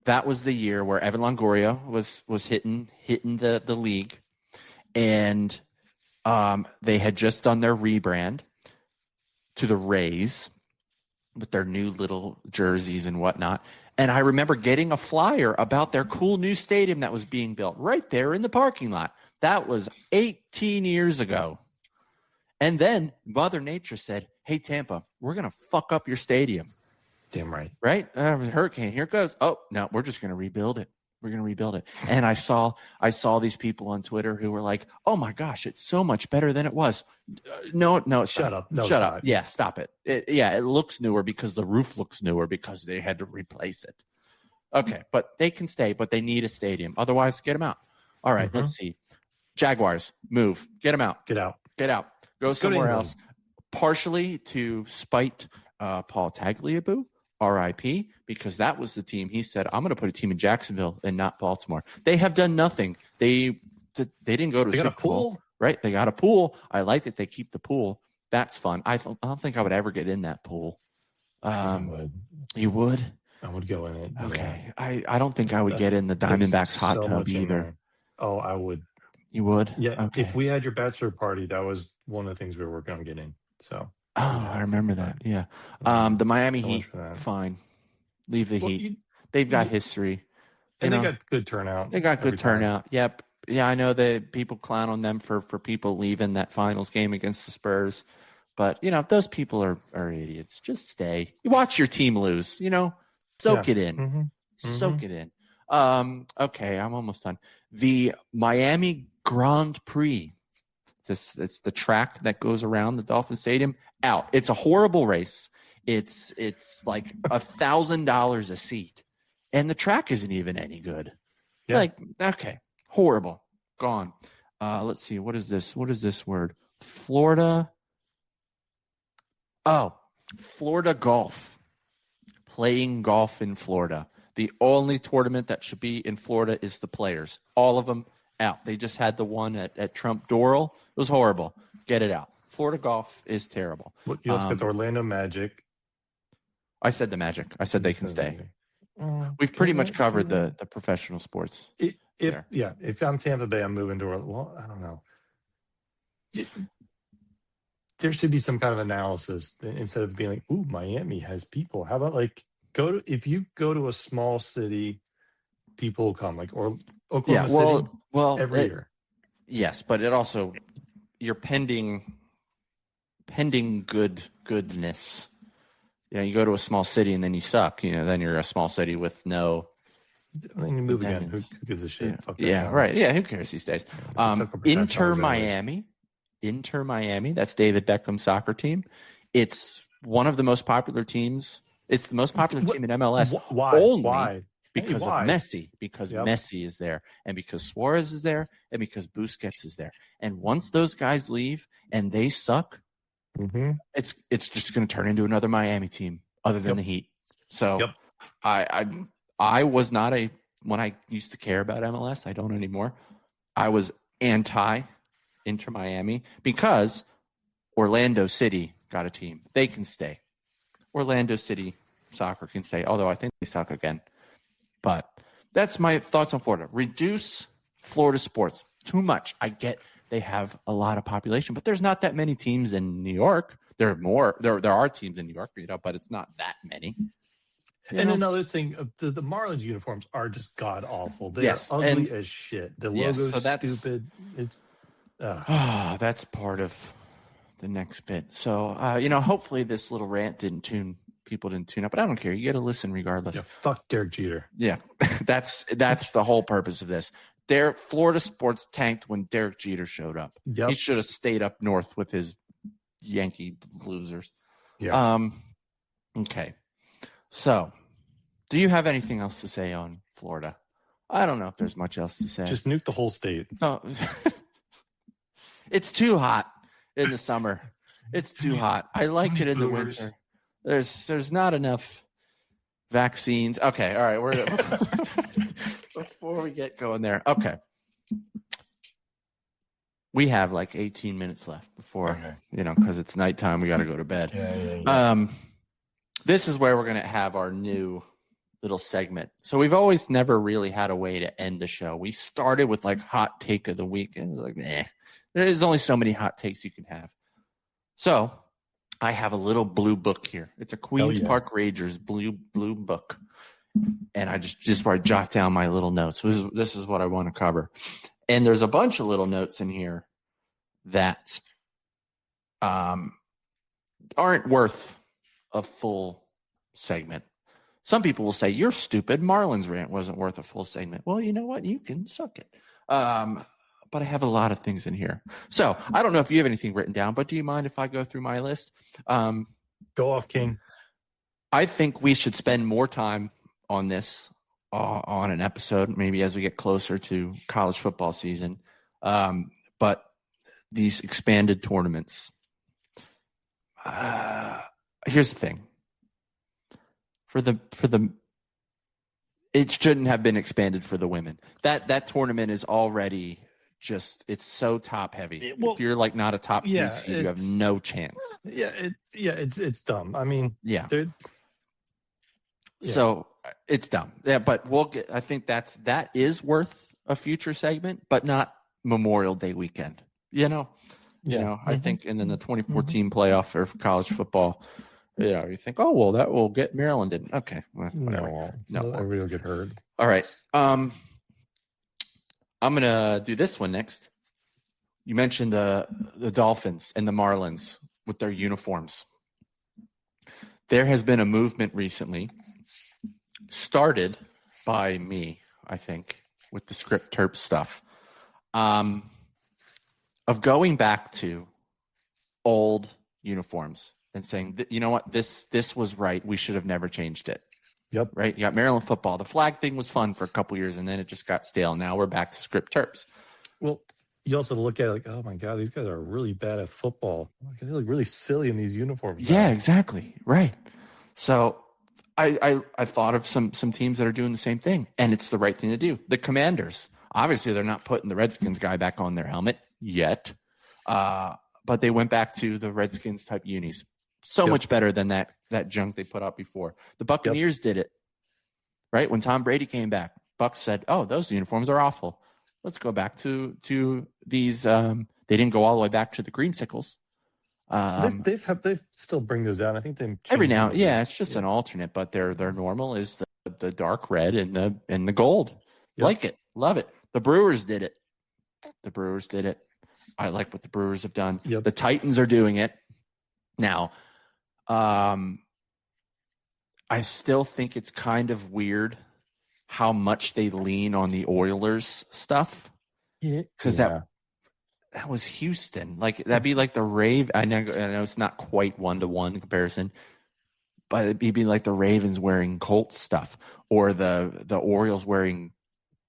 Speaker 1: That was the year where Evan Longoria was hitting the league, and they had just done their rebrand to the Rays with their new little jerseys and whatnot. And I remember getting a flyer about their cool new stadium that was being built right there in the parking lot. That was 18 years ago. And then Mother Nature said, hey, Tampa, we're going to fuck up your stadium.
Speaker 2: Damn right.
Speaker 1: Right? Hurricane, here it goes. Oh, no, we're just going to rebuild it. We're going to rebuild it. And I saw these people on Twitter who were like, oh, my gosh, it's so much better than it was. No, it's
Speaker 2: Shut
Speaker 1: not.
Speaker 2: up. No,
Speaker 1: Shut up. Yeah, stop it. It looks newer because the roof looks newer because they had to replace it. Okay, but they can stay, but they need a stadium. Otherwise, get them out. All right, let's see. Jaguars, move. Get them out.
Speaker 2: Get out.
Speaker 1: Get out. Go somewhere else. Partially to spite Paul Tagliabue, RIP, because that was the team. He said, I'm going to put a team in Jacksonville and not Baltimore. They have done nothing. They didn't go to a Super Bowl. Right? They got a pool. I like that they keep the pool. That's fun. I don't think I would ever get in that pool.
Speaker 2: I would.
Speaker 1: You would?
Speaker 2: I would go in it.
Speaker 1: Okay. Yeah. I don't think I would get in the Diamondbacks hot tub either.
Speaker 2: Oh, I would.
Speaker 1: You would?
Speaker 2: Yeah.
Speaker 1: Okay.
Speaker 2: If we had your bachelor party, that was one of the things we were working on getting. So.
Speaker 1: Oh, I remember that. Yeah. The Miami Heat, fine. Leave the Heat. They've got history.
Speaker 2: And they got good turnout.
Speaker 1: They got good turnout. Yep. Yeah, I know that people clown on them for people leaving that finals game against the Spurs. But, those people are idiots. Just stay. You watch your team lose, soak it in.
Speaker 2: Mm-hmm.
Speaker 1: Soak it in. Okay, I'm almost done. The Miami Grand Prix. It's the track that goes around the Dolphin Stadium. Out. It's a horrible race. It's like $1,000 a seat. And the track isn't even any good. Yeah. Okay. Horrible. Gone. Let's see. What is this? What is this word? Florida. Oh, Florida golf. Playing golf in Florida. The only tournament that should be in Florida is the Players. All of them out. They just had the one at Trump Doral. It was horrible. Get it out. Florida golf is terrible.
Speaker 2: You also got the Orlando Magic.
Speaker 1: I said the Magic. I said they can stay. We've pretty much covered the professional sports.
Speaker 2: If I'm Tampa Bay, I'm moving to Orlando. Well, I don't know. There should be some kind of analysis instead of being like, "Ooh, Miami has people." How about if you go to a small city, people will come, or Oklahoma City, every year.
Speaker 1: Yes, but it also you're pending goodness. You go to a small city and then you suck. Then you're a small city with no.
Speaker 2: Then you move again. Who gives a shit?
Speaker 1: Yeah, right. Yeah, who cares these days? Inter Miami. That's David Beckham's soccer team. It's one of the most popular teams. It's the most popular team in MLS.
Speaker 2: Why?
Speaker 1: Because of Messi. Because Messi is there, and because Suarez is there, and because Busquets is there. And once those guys leave and they suck, it's just going to turn into another Miami team other than the Heat. So I was not when I used to care about MLS, I don't anymore. I was anti Inter Miami because Orlando City got a team. They can stay. Orlando City soccer can stay, although I think they suck again. But that's my thoughts on Florida. Reduce Florida sports. Too much. I get they have a lot of population, but there's not that many teams in New York. There are more. There are teams in New York, but it's not that many.
Speaker 2: Another thing, the Marlins uniforms are just god awful. They're ugly as shit. The logo's stupid. It's
Speaker 1: that's part of the next bit. So hopefully this little rant people didn't tune up, but I don't care. You got to listen regardless.
Speaker 2: Yeah, fuck Derek Jeter.
Speaker 1: Yeah, that's the whole purpose of this. Florida sports tanked when Derek Jeter showed up. Yep. He should have stayed up north with his Yankee losers.
Speaker 2: Yeah.
Speaker 1: Okay. So, do you have anything else to say on Florida? I don't know if there's much else to say.
Speaker 2: Just nuke the whole state.
Speaker 1: No. It's too hot in the summer. It's too hot. I like it in the winter. There's not enough vaccines. Okay, all right. We're before we get going there. Okay. We have 18 minutes left before, because it's nighttime. We got to go to bed.
Speaker 2: Yeah.
Speaker 1: This is where we're going to have our new little segment. So we've always never really had a way to end the show. We started with hot take of the week, and it was there's only so many hot takes you can have. So I have a little blue book here. It's a Queens Park Rangers blue book. and I just where I jot down my little notes. This is what I want to cover. And there's a bunch of little notes in here that aren't worth a full segment. Some people will say, you're stupid. Marlins rant wasn't worth a full segment. Well, you know what? You can suck it. But I have a lot of things in here. So I don't know if you have anything written down, but do you mind if I go through my list?
Speaker 2: Go off, King.
Speaker 1: I think we should spend more time on this on an episode, maybe as we get closer to college football season. But these expanded tournaments, here's the thing. For the it shouldn't have been expanded for the women. That tournament is already just, it's so top heavy. If you're like not a top 3 seed, you have no chance.
Speaker 2: It's dumb. I mean,
Speaker 1: so it's dumb. Yeah, but we'll get. I think that is worth a future segment, but not Memorial Day weekend. I think, and then the 2014 playoff for college football. You think, oh well, that will get Maryland in. Okay, well, whatever.
Speaker 2: No, everybody will get hurt.
Speaker 1: All right. I'm gonna do this one next. You mentioned the Dolphins and the Marlins with their uniforms. There has been a movement recently, started by me, I think, with the script terp stuff, of going back to old uniforms and saying, you know what, this was right. We should have never changed it.
Speaker 2: Yep.
Speaker 1: Right. You got Maryland football. The flag thing was fun for a couple years, and then it just got stale. Now we're back to script terps.
Speaker 2: Well, you also look at it like, oh my God, these guys are really bad at football. They look really silly in these uniforms.
Speaker 1: Yeah, exactly. Right. So I thought of some teams that are doing the same thing, and it's the right thing to do. The Commanders, obviously, they're not putting the Redskins guy back on their helmet yet, but they went back to the Redskins type unis. So much better than that junk they put out before. The Buccaneers did it, right? When Tom Brady came back, Bucs said, "Oh, those uniforms are awful. Let's go back to these." They didn't go all the way back to the Creamsicles.
Speaker 2: They've still bring those out. I think they
Speaker 1: every now, it's just an alternate, but their normal is the dark red and the gold. Yep. Like it, love it. The Brewers did it. I like what the Brewers have done. Yep. The Titans are doing it now. I still think it's kind of weird how much they lean on the Oilers stuff. Because that was Houston. Like, that'd be like the Ravens. I know it's not quite 1-to-1 comparison, but it'd be like the Ravens wearing Colts stuff or the Orioles wearing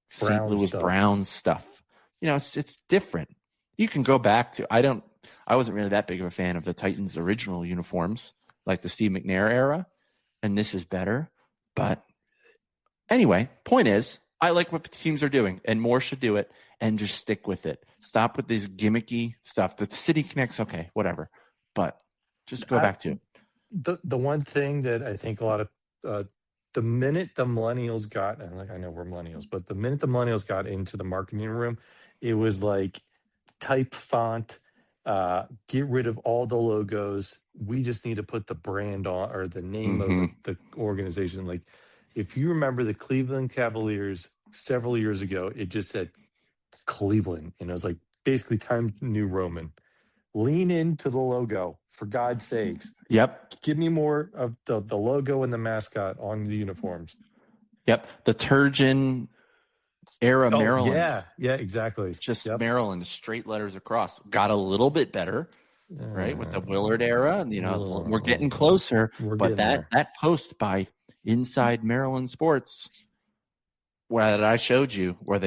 Speaker 1: St. Louis Browns stuff. It's different. You can go back to, I wasn't really that big of a fan of the Titans' original uniforms, like the Steve McNair era, and this is better. But anyway, point is, I like what teams are doing, and more should do it, and just stick with it. Stop with this gimmicky stuff. The City Connects, okay, whatever, but just go back to it.
Speaker 2: The one thing that I think a lot of the minute the millennials got, and I know we're millennials, but the minute the millennials got into the marketing room, it was like type font. Get rid of all the logos. We just need to put the brand on, or the name of the organization. Like, if you remember the Cleveland Cavaliers several years ago, it just said Cleveland, and it was like basically Times New Roman. Lean into the logo, for God's sakes.
Speaker 1: Yep.
Speaker 2: Give me more of the logo and the mascot on the uniforms.
Speaker 1: Yep. The Turgeon era Maryland.
Speaker 2: Yeah, exactly.
Speaker 1: Just Maryland, straight letters across. Got a little bit better, right? With the Willard era. We're getting closer. But that post by Inside Maryland Sports, where I showed you, where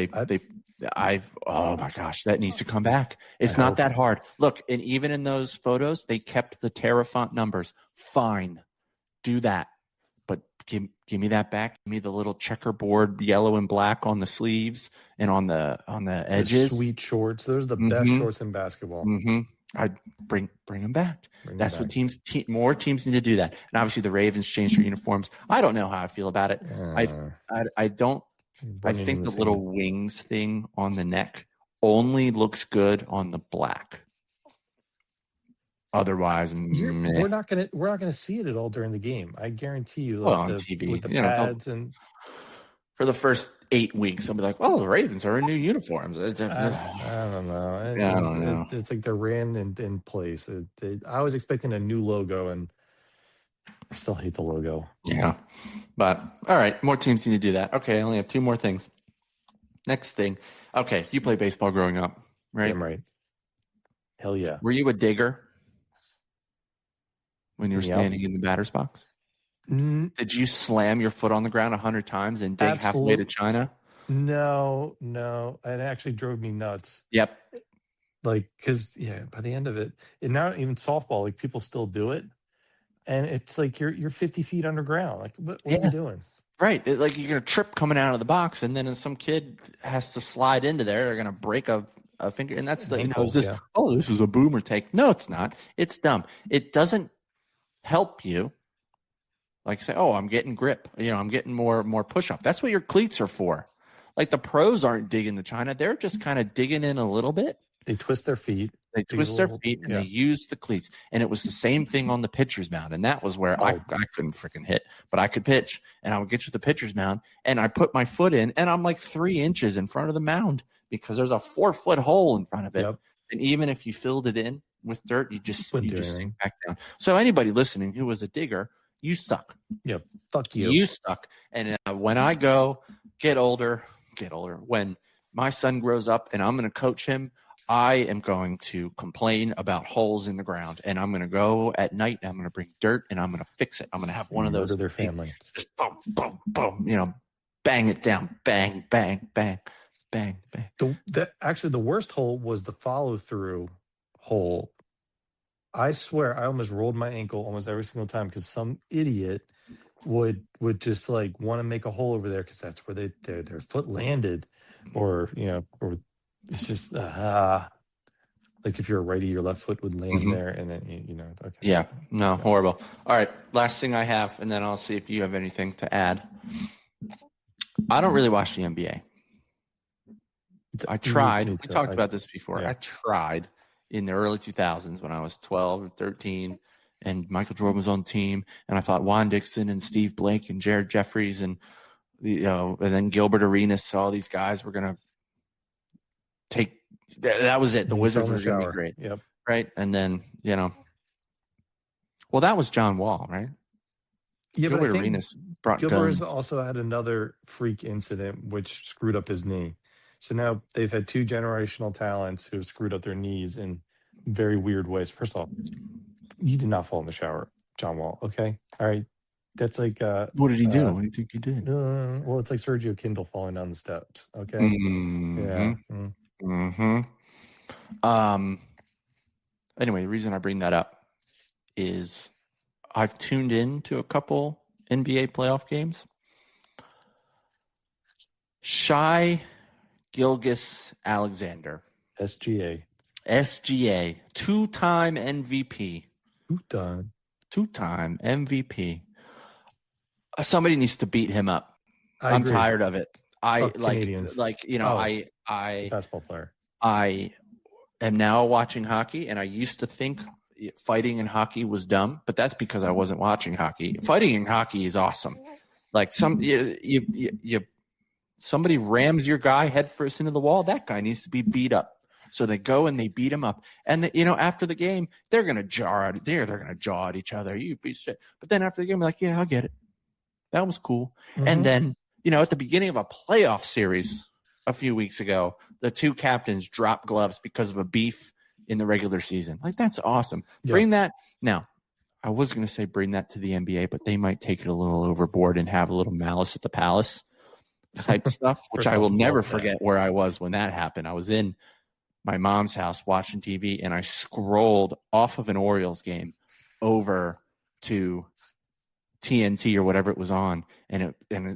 Speaker 1: oh my gosh, that needs to come back. It's not that hard. Look, and even in those photos, they kept the Terra font numbers. Fine, do that. But give me that back. Give me the little checkerboard yellow and black on the sleeves and on the edges.
Speaker 2: The sweet shorts. Those are the best shorts in basketball.
Speaker 1: I'd bring them back. That's what more teams need to do that. And obviously the Ravens changed their uniforms. I don't know how I feel about it. I don't. I think the little wings thing on the neck only looks good on the black. Otherwise, meh.
Speaker 2: we're not gonna see it at all during the game. I guarantee you,
Speaker 1: Well,
Speaker 2: like
Speaker 1: on
Speaker 2: the
Speaker 1: TV,
Speaker 2: with the pads and
Speaker 1: for the first 8 weeks, I'll be like, "Oh, the Ravens are in new uniforms."
Speaker 2: I don't know.
Speaker 1: Yeah, I don't know.
Speaker 2: It's like they're ran in place. I was expecting a new logo, and I still hate the logo.
Speaker 1: Yeah, but all right, more teams need to do that. Okay, I only have 2 more things. Next thing. Okay, you played baseball growing up, right?
Speaker 2: Damn right. Hell yeah.
Speaker 1: Were you a digger when you were
Speaker 2: Yep.
Speaker 1: standing in the batter's box? Did you slam your foot on the ground 100 times and dig halfway to
Speaker 2: Absolute.
Speaker 1: China?
Speaker 2: No. It actually drove me nuts.
Speaker 1: Yep.
Speaker 2: Like, because by the end of it, and now even softball, like people still do it, and it's like you're 50 feet underground. Like, what are we
Speaker 1: Yeah.
Speaker 2: doing?
Speaker 1: Right. Like you're going to trip coming out of the box, and then some kid has to slide into there. They're going to break a finger. And that's
Speaker 2: An ankle,
Speaker 1: is this,
Speaker 2: yeah.
Speaker 1: oh, this is a boomer take. No, it's not. It's dumb. It doesn't help you. Like say, oh, I'm getting grip. I'm getting more push up. That's what your cleats are for. Like the pros aren't digging the China. They're just kind of digging in a little bit.
Speaker 2: They twist their feet.
Speaker 1: They twist their feet and they use the cleats. And it was the same thing on the pitcher's mound. And that was where I couldn't freaking hit, but I could pitch. And I would get to the pitcher's mound and I put my foot in and I'm like 3 inches in front of the mound because there's a 4-foot hole in front of it.
Speaker 2: Yep.
Speaker 1: And even if you filled it in with dirt, you just
Speaker 2: Wouldn't do
Speaker 1: sink
Speaker 2: anything.
Speaker 1: back down. So anybody listening who was a digger, you suck.
Speaker 2: Yep. Fuck you.
Speaker 1: You suck. And when I get older, when my son grows up and I'm going to coach him, I am going to complain about holes in the ground, and I'm going to go at night and I'm going to bring dirt and I'm going to fix it. I'm going to have one of those.
Speaker 2: Their family.
Speaker 1: Just boom, boom, boom, bang it down. Bang, bang, bang, bang, bang.
Speaker 2: Actually, the worst hole was the follow through hole. I swear I almost rolled my ankle almost every single time because some idiot would just like want to make a hole over there because that's where their foot landed, or it's just like if you're a righty, your left foot would land there, and then okay.
Speaker 1: Yeah, no, horrible. All right, last thing I have, and then I'll see if you have anything to add. I don't really watch the NBA. I tried. We talked about this before. Yeah. I tried in the early 2000s when I was 12 or 13, and Michael Jordan was on the team, and I thought Juan Dixon and Steve Blake and Jared Jeffries and and then Gilbert Arenas, all these guys were gonna take. That was it. The Wizards were gonna be great.
Speaker 2: Yep.
Speaker 1: Right, and then well, that was John Wall, right?
Speaker 2: Yeah,
Speaker 1: Gilbert
Speaker 2: but I think
Speaker 1: Arenas brought
Speaker 2: Gilbert
Speaker 1: guns.
Speaker 2: also had another freak incident which screwed up his knee. So now they've had 2 generational talents who have screwed up their knees in very weird ways. First of all, you did not fall in the shower, John Wall. Okay, all right. That's like
Speaker 1: what did he do? What do you think he did?
Speaker 2: Well, it's like Sergio Kindle falling down the steps. Okay.
Speaker 1: Mm-hmm. Yeah. Mm-hmm. Anyway, the reason I bring that up is I've tuned in to a couple NBA playoff games. Shai Gilgeous-Alexander.
Speaker 2: SGA.
Speaker 1: 2-time MVP.
Speaker 2: 2-time
Speaker 1: MVP. Somebody needs to beat him up. I'm tired of it.
Speaker 2: Canadians.
Speaker 1: Basketball
Speaker 2: player.
Speaker 1: I am now watching hockey, and I used to think fighting in hockey was dumb, but that's because I wasn't watching hockey. Fighting in hockey is awesome. Like somebody rams your guy headfirst into the wall, that guy needs to be beat up. So they go and they beat him up, and after the game they're gonna jaw at each other. You piece of shit. But then after the game, they're like, yeah, I get it. That was cool. Mm-hmm. And then at the beginning of a playoff series a few weeks ago, the 2 captains dropped gloves because of a beef in the regular season. Like, that's awesome. Yeah. Bring that. Now, I was going to say bring that to the NBA, but they might take it a little overboard and have a little malice at the palace type stuff, which I will never forget where I was when that happened. I was in my mom's house watching TV, and I scrolled off of an Orioles game over to TNT or whatever it was on, and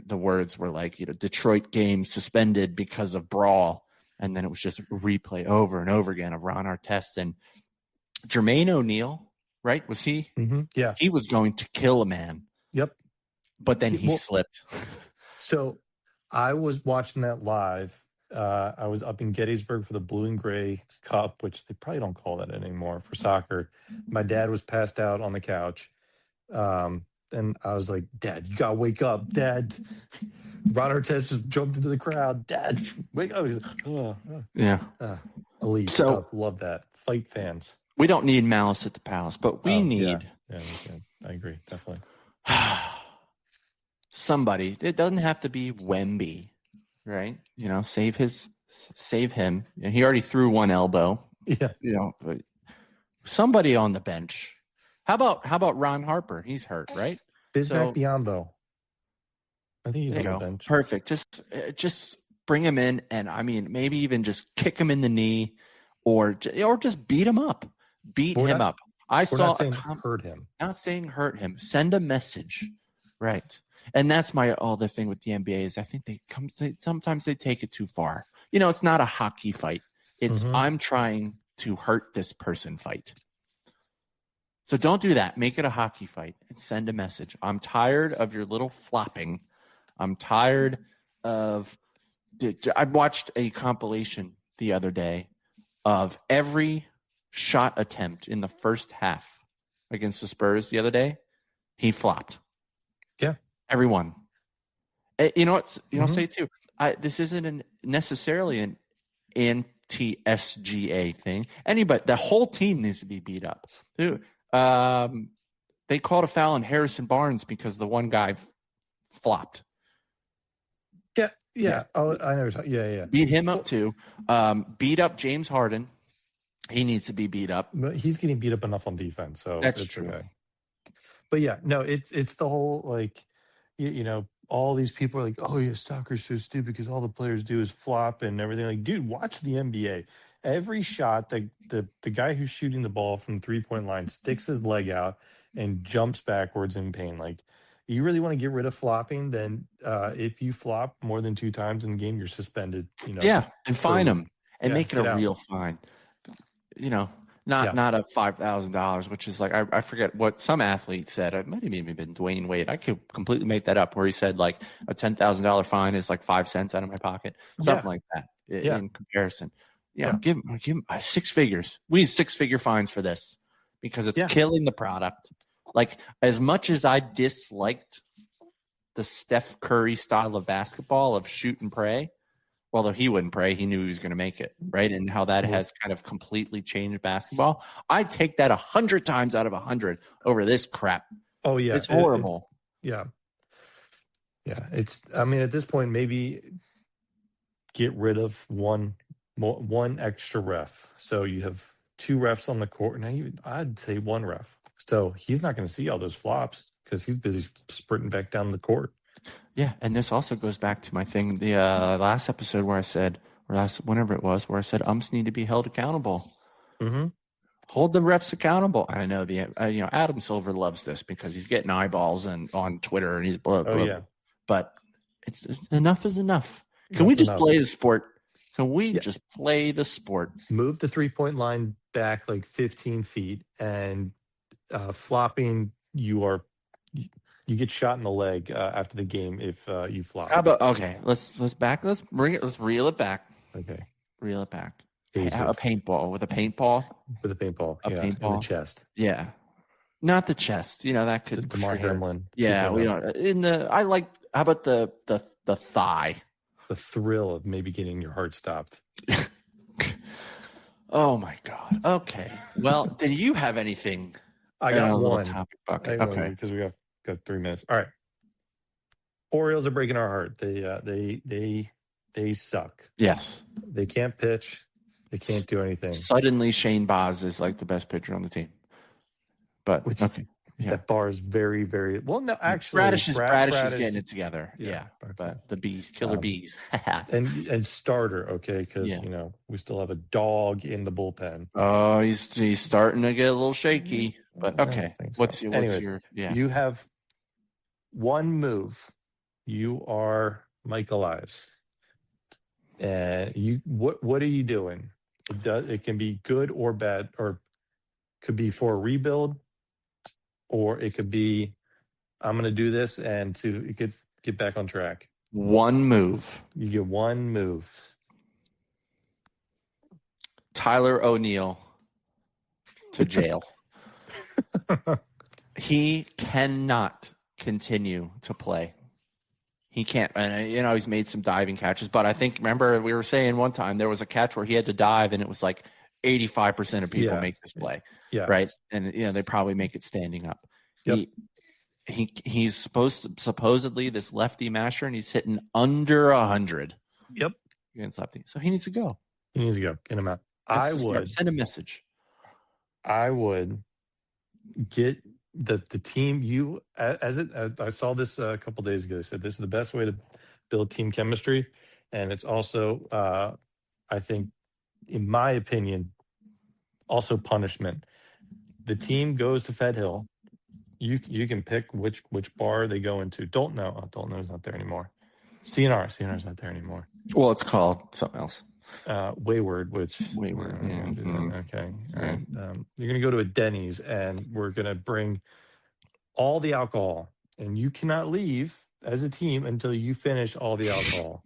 Speaker 1: the words were like, Detroit game suspended because of brawl, and then it was just replay over and over again of Ron Artest and Jermaine O'Neal, right? Was he?
Speaker 2: Mm-hmm. Yeah,
Speaker 1: he was going to kill a man.
Speaker 2: Yep,
Speaker 1: but then he slipped.
Speaker 2: So I was watching that live I was up in Gettysburg for the Blue and Gray Cup, which they probably don't call that anymore for soccer. My dad was passed out on the couch. And I was like, Dad, you gotta wake up. Dad, Ron Artest just jumped into the crowd. Dad, wake up. He's like,
Speaker 1: Yeah.
Speaker 2: Elite
Speaker 1: So
Speaker 2: stuff. Love that. Fight fans.
Speaker 1: we don't need Malice at the Palace, but we need
Speaker 2: Yeah, I agree. Definitely.
Speaker 1: somebody. It doesn't have to be Wemby, right? Save him. And he already threw one elbow.
Speaker 2: Yeah.
Speaker 1: But somebody on the bench. How about Ron Harper? He's hurt, right?
Speaker 2: Bismack Biyombo. I think he's on the bench.
Speaker 1: Perfect. Just bring him in, and I mean, maybe even just kick him in the knee, or just beat him up. Up. I saw
Speaker 2: not saying hurt him.
Speaker 1: Not saying hurt him. Send a message, right? And that's my other thing with the NBA is I think sometimes they take it too far. It's not a hockey fight. It's I'm trying to hurt this person fight. So don't do that. Make it a hockey fight and send a message. I'm tired of your little flopping. I'm tired of I watched a compilation the other day of every shot attempt in the first half against the Spurs the other day. He flopped.
Speaker 2: Yeah.
Speaker 1: Everyone. You know what? Say too. This isn't necessarily an anti-SGA thing. The whole team needs to be beat up. Dude, they called a foul on Harrison Barnes because the one guy flopped.
Speaker 2: Yeah. Oh, I know. Yeah.
Speaker 1: Beat him up too. Beat up James Harden. He needs to be beat up.
Speaker 2: But he's getting beat up enough on defense, so
Speaker 1: that's
Speaker 2: it's
Speaker 1: true.
Speaker 2: Okay. But yeah, no, it's the whole all these people are like, oh yeah, soccer's so stupid because all the players do is flop and everything. Like, dude, watch the NBA. Every shot, the guy who's shooting the ball from 3-point line sticks his leg out and jumps backwards in pain. Like, you really want to get rid of flopping, then if you flop more than 2 times in the game, you're suspended.
Speaker 1: Yeah, and fine them and make it a real fine. Not a $5,000, which is like I forget what some athlete said. It might have even been Dwayne Wade. I could completely make that up. Where he said like a $10,000 fine is like 5 cents out of my pocket, something like that. In comparison, give him 6 figures. We need 6-figure fines for this because it's killing the product. Like, as much as I disliked the Steph Curry style of basketball of shoot and pray. Although he wouldn't pray, he knew he was going to make it, right? And how that has kind of completely changed basketball. I take that 100 times out of 100 over this crap.
Speaker 2: Oh yeah,
Speaker 1: it's horrible.
Speaker 2: Yeah. It's. I mean, at this point, maybe get rid of one extra ref, so you have 2 refs on the court. Now, I'd say 1 ref, so he's not going to see all those flops because he's busy sprinting back down the court.
Speaker 1: Yeah, and this also goes back to my thing, the last episode where I said, whenever it was, where I said umps need to be held accountable.
Speaker 2: Mm-hmm.
Speaker 1: Hold the refs accountable. I know Adam Silver loves this because he's getting eyeballs on Twitter and he's blah, blah, blah. But it's enough is enough. Can we just play the sport? Can we just play the sport?
Speaker 2: Move the 3-point line back like 15 feet and flopping, you get shot in the leg after the game if you flop.
Speaker 1: How about let's bring it. Let's reel it back.
Speaker 2: Okay,
Speaker 1: reel it back.
Speaker 2: Easy.
Speaker 1: A paintball with a paintball.
Speaker 2: Paintball in the chest.
Speaker 1: Yeah, not the chest. That could
Speaker 2: DeMar Hamlin.
Speaker 1: Yeah, we don't. I like. How about the thigh?
Speaker 2: The thrill of maybe getting your heart stopped.
Speaker 1: Oh my God. Okay. Well, did you have anything?
Speaker 2: I got one
Speaker 1: topic bucket.
Speaker 2: Okay, because we got 3 minutes. All right. Orioles are breaking our heart. They suck.
Speaker 1: Yes.
Speaker 2: They can't pitch. They can't do anything.
Speaker 1: Suddenly, Shane Baz is like the best pitcher on the team. But
Speaker 2: that bar is very, very well. No, actually,
Speaker 1: Bradish is getting it together. Yeah.
Speaker 2: Okay.
Speaker 1: But the killer bees,
Speaker 2: and starter. Okay, because we still have a dog in the bullpen.
Speaker 1: Oh, he's starting to get a little shaky. But okay, what's your?
Speaker 2: You have one move. You are Michael Ives. And what are you doing? It can be good or bad, or could be for a rebuild, or it could be I'm going to do this and to get back on track.
Speaker 1: One move.
Speaker 2: You get one move.
Speaker 1: Tyler O'Neill to jail. He cannot continue to play. He can't. And, he's made some diving catches, but I think, remember, we were saying one time there was a catch where he had to dive, and it was like 85% of people make this play.
Speaker 2: Yeah.
Speaker 1: Right. And, they probably make it standing up.
Speaker 2: Yep.
Speaker 1: He's supposedly this lefty masher, and he's hitting under 100.
Speaker 2: Yep.
Speaker 1: Against lefty. So he needs to go.
Speaker 2: He needs to go. Get him out.
Speaker 1: Send a message.
Speaker 2: I would get the team. I saw this a couple days ago. They said this is the best way to build team chemistry, and it's also, I think, in my opinion, also punishment. The team goes to Fed Hill. You can pick which bar they go into. Don't know is not there anymore. CNR is not there anymore.
Speaker 1: Well, it's called something else.
Speaker 2: Wayward.
Speaker 1: Mm-hmm.
Speaker 2: Okay. All right. You're going to go to a Denny's, and we're going to bring all the alcohol, and you cannot leave as a team until you finish all the alcohol.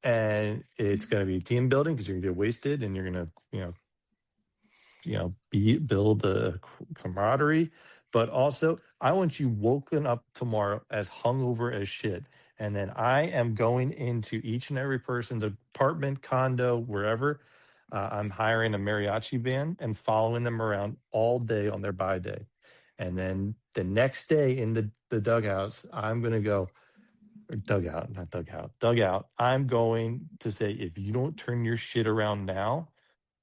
Speaker 2: And it's going to be team building because you're going to get wasted, and you're going to, build a camaraderie. But also, I want you woken up tomorrow as hungover as shit. And then I am going into each and every person's apartment, condo, wherever. I'm hiring a mariachi band and following them around all day on their bye day. And then the next day in the dugouts, I'm going to go, dugout. I'm going to say, if you don't turn your shit around now,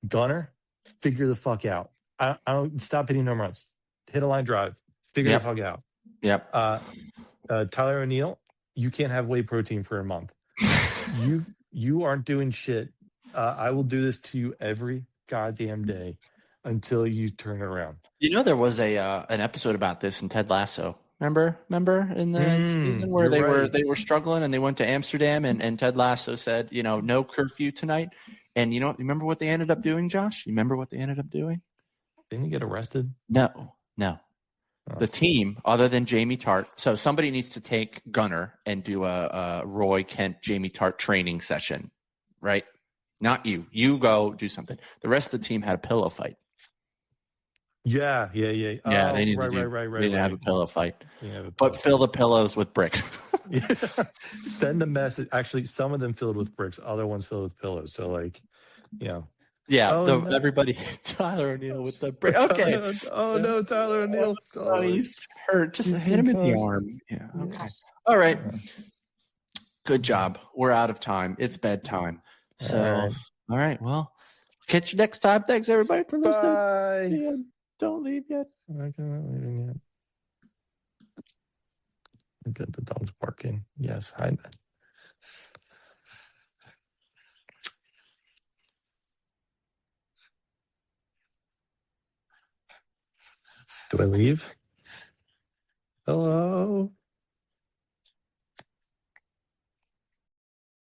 Speaker 2: Gunner, figure the fuck out. I don't stop hitting home runs. Hit a line drive. Figure the fuck out.
Speaker 1: Yep.
Speaker 2: Tyler O'Neill, you can't have whey protein for a month. You aren't doing shit. I will do this to you every goddamn day until you turn it around.
Speaker 1: There was an episode about this in Ted Lasso. Remember in the season where they were struggling, and they went to Amsterdam, and Ted Lasso said, no curfew tonight. And you remember what they ended up doing, Josh? You remember what they ended up doing?
Speaker 2: Didn't he get arrested?
Speaker 1: No. The team, other than Jamie Tart, so somebody needs to take Gunner and do a Roy Kent, Jamie Tart training session, right? Not you. You go do something. The rest of the team had a pillow fight.
Speaker 2: Yeah.
Speaker 1: Yeah, they need to have a pillow fight. But fill the pillows with bricks.
Speaker 2: Send a message. Actually, some of them filled with bricks, other ones filled with pillows. So,
Speaker 1: Yeah, everybody hit Tyler O'Neill with the brick. Okay.
Speaker 2: No, Tyler O'Neill.
Speaker 1: Oh, he's hurt. Just hit him in the arm. Yeah. Okay. Yes. All right. Good job. We're out of time. It's bedtime. So, all right. Well, catch you next time. Thanks, everybody, for listening.
Speaker 2: Bye.
Speaker 1: Yeah, don't leave yet.
Speaker 2: I'm not leaving yet. Good. The dog's barking. Yes. Hi. Do I leave? Hello?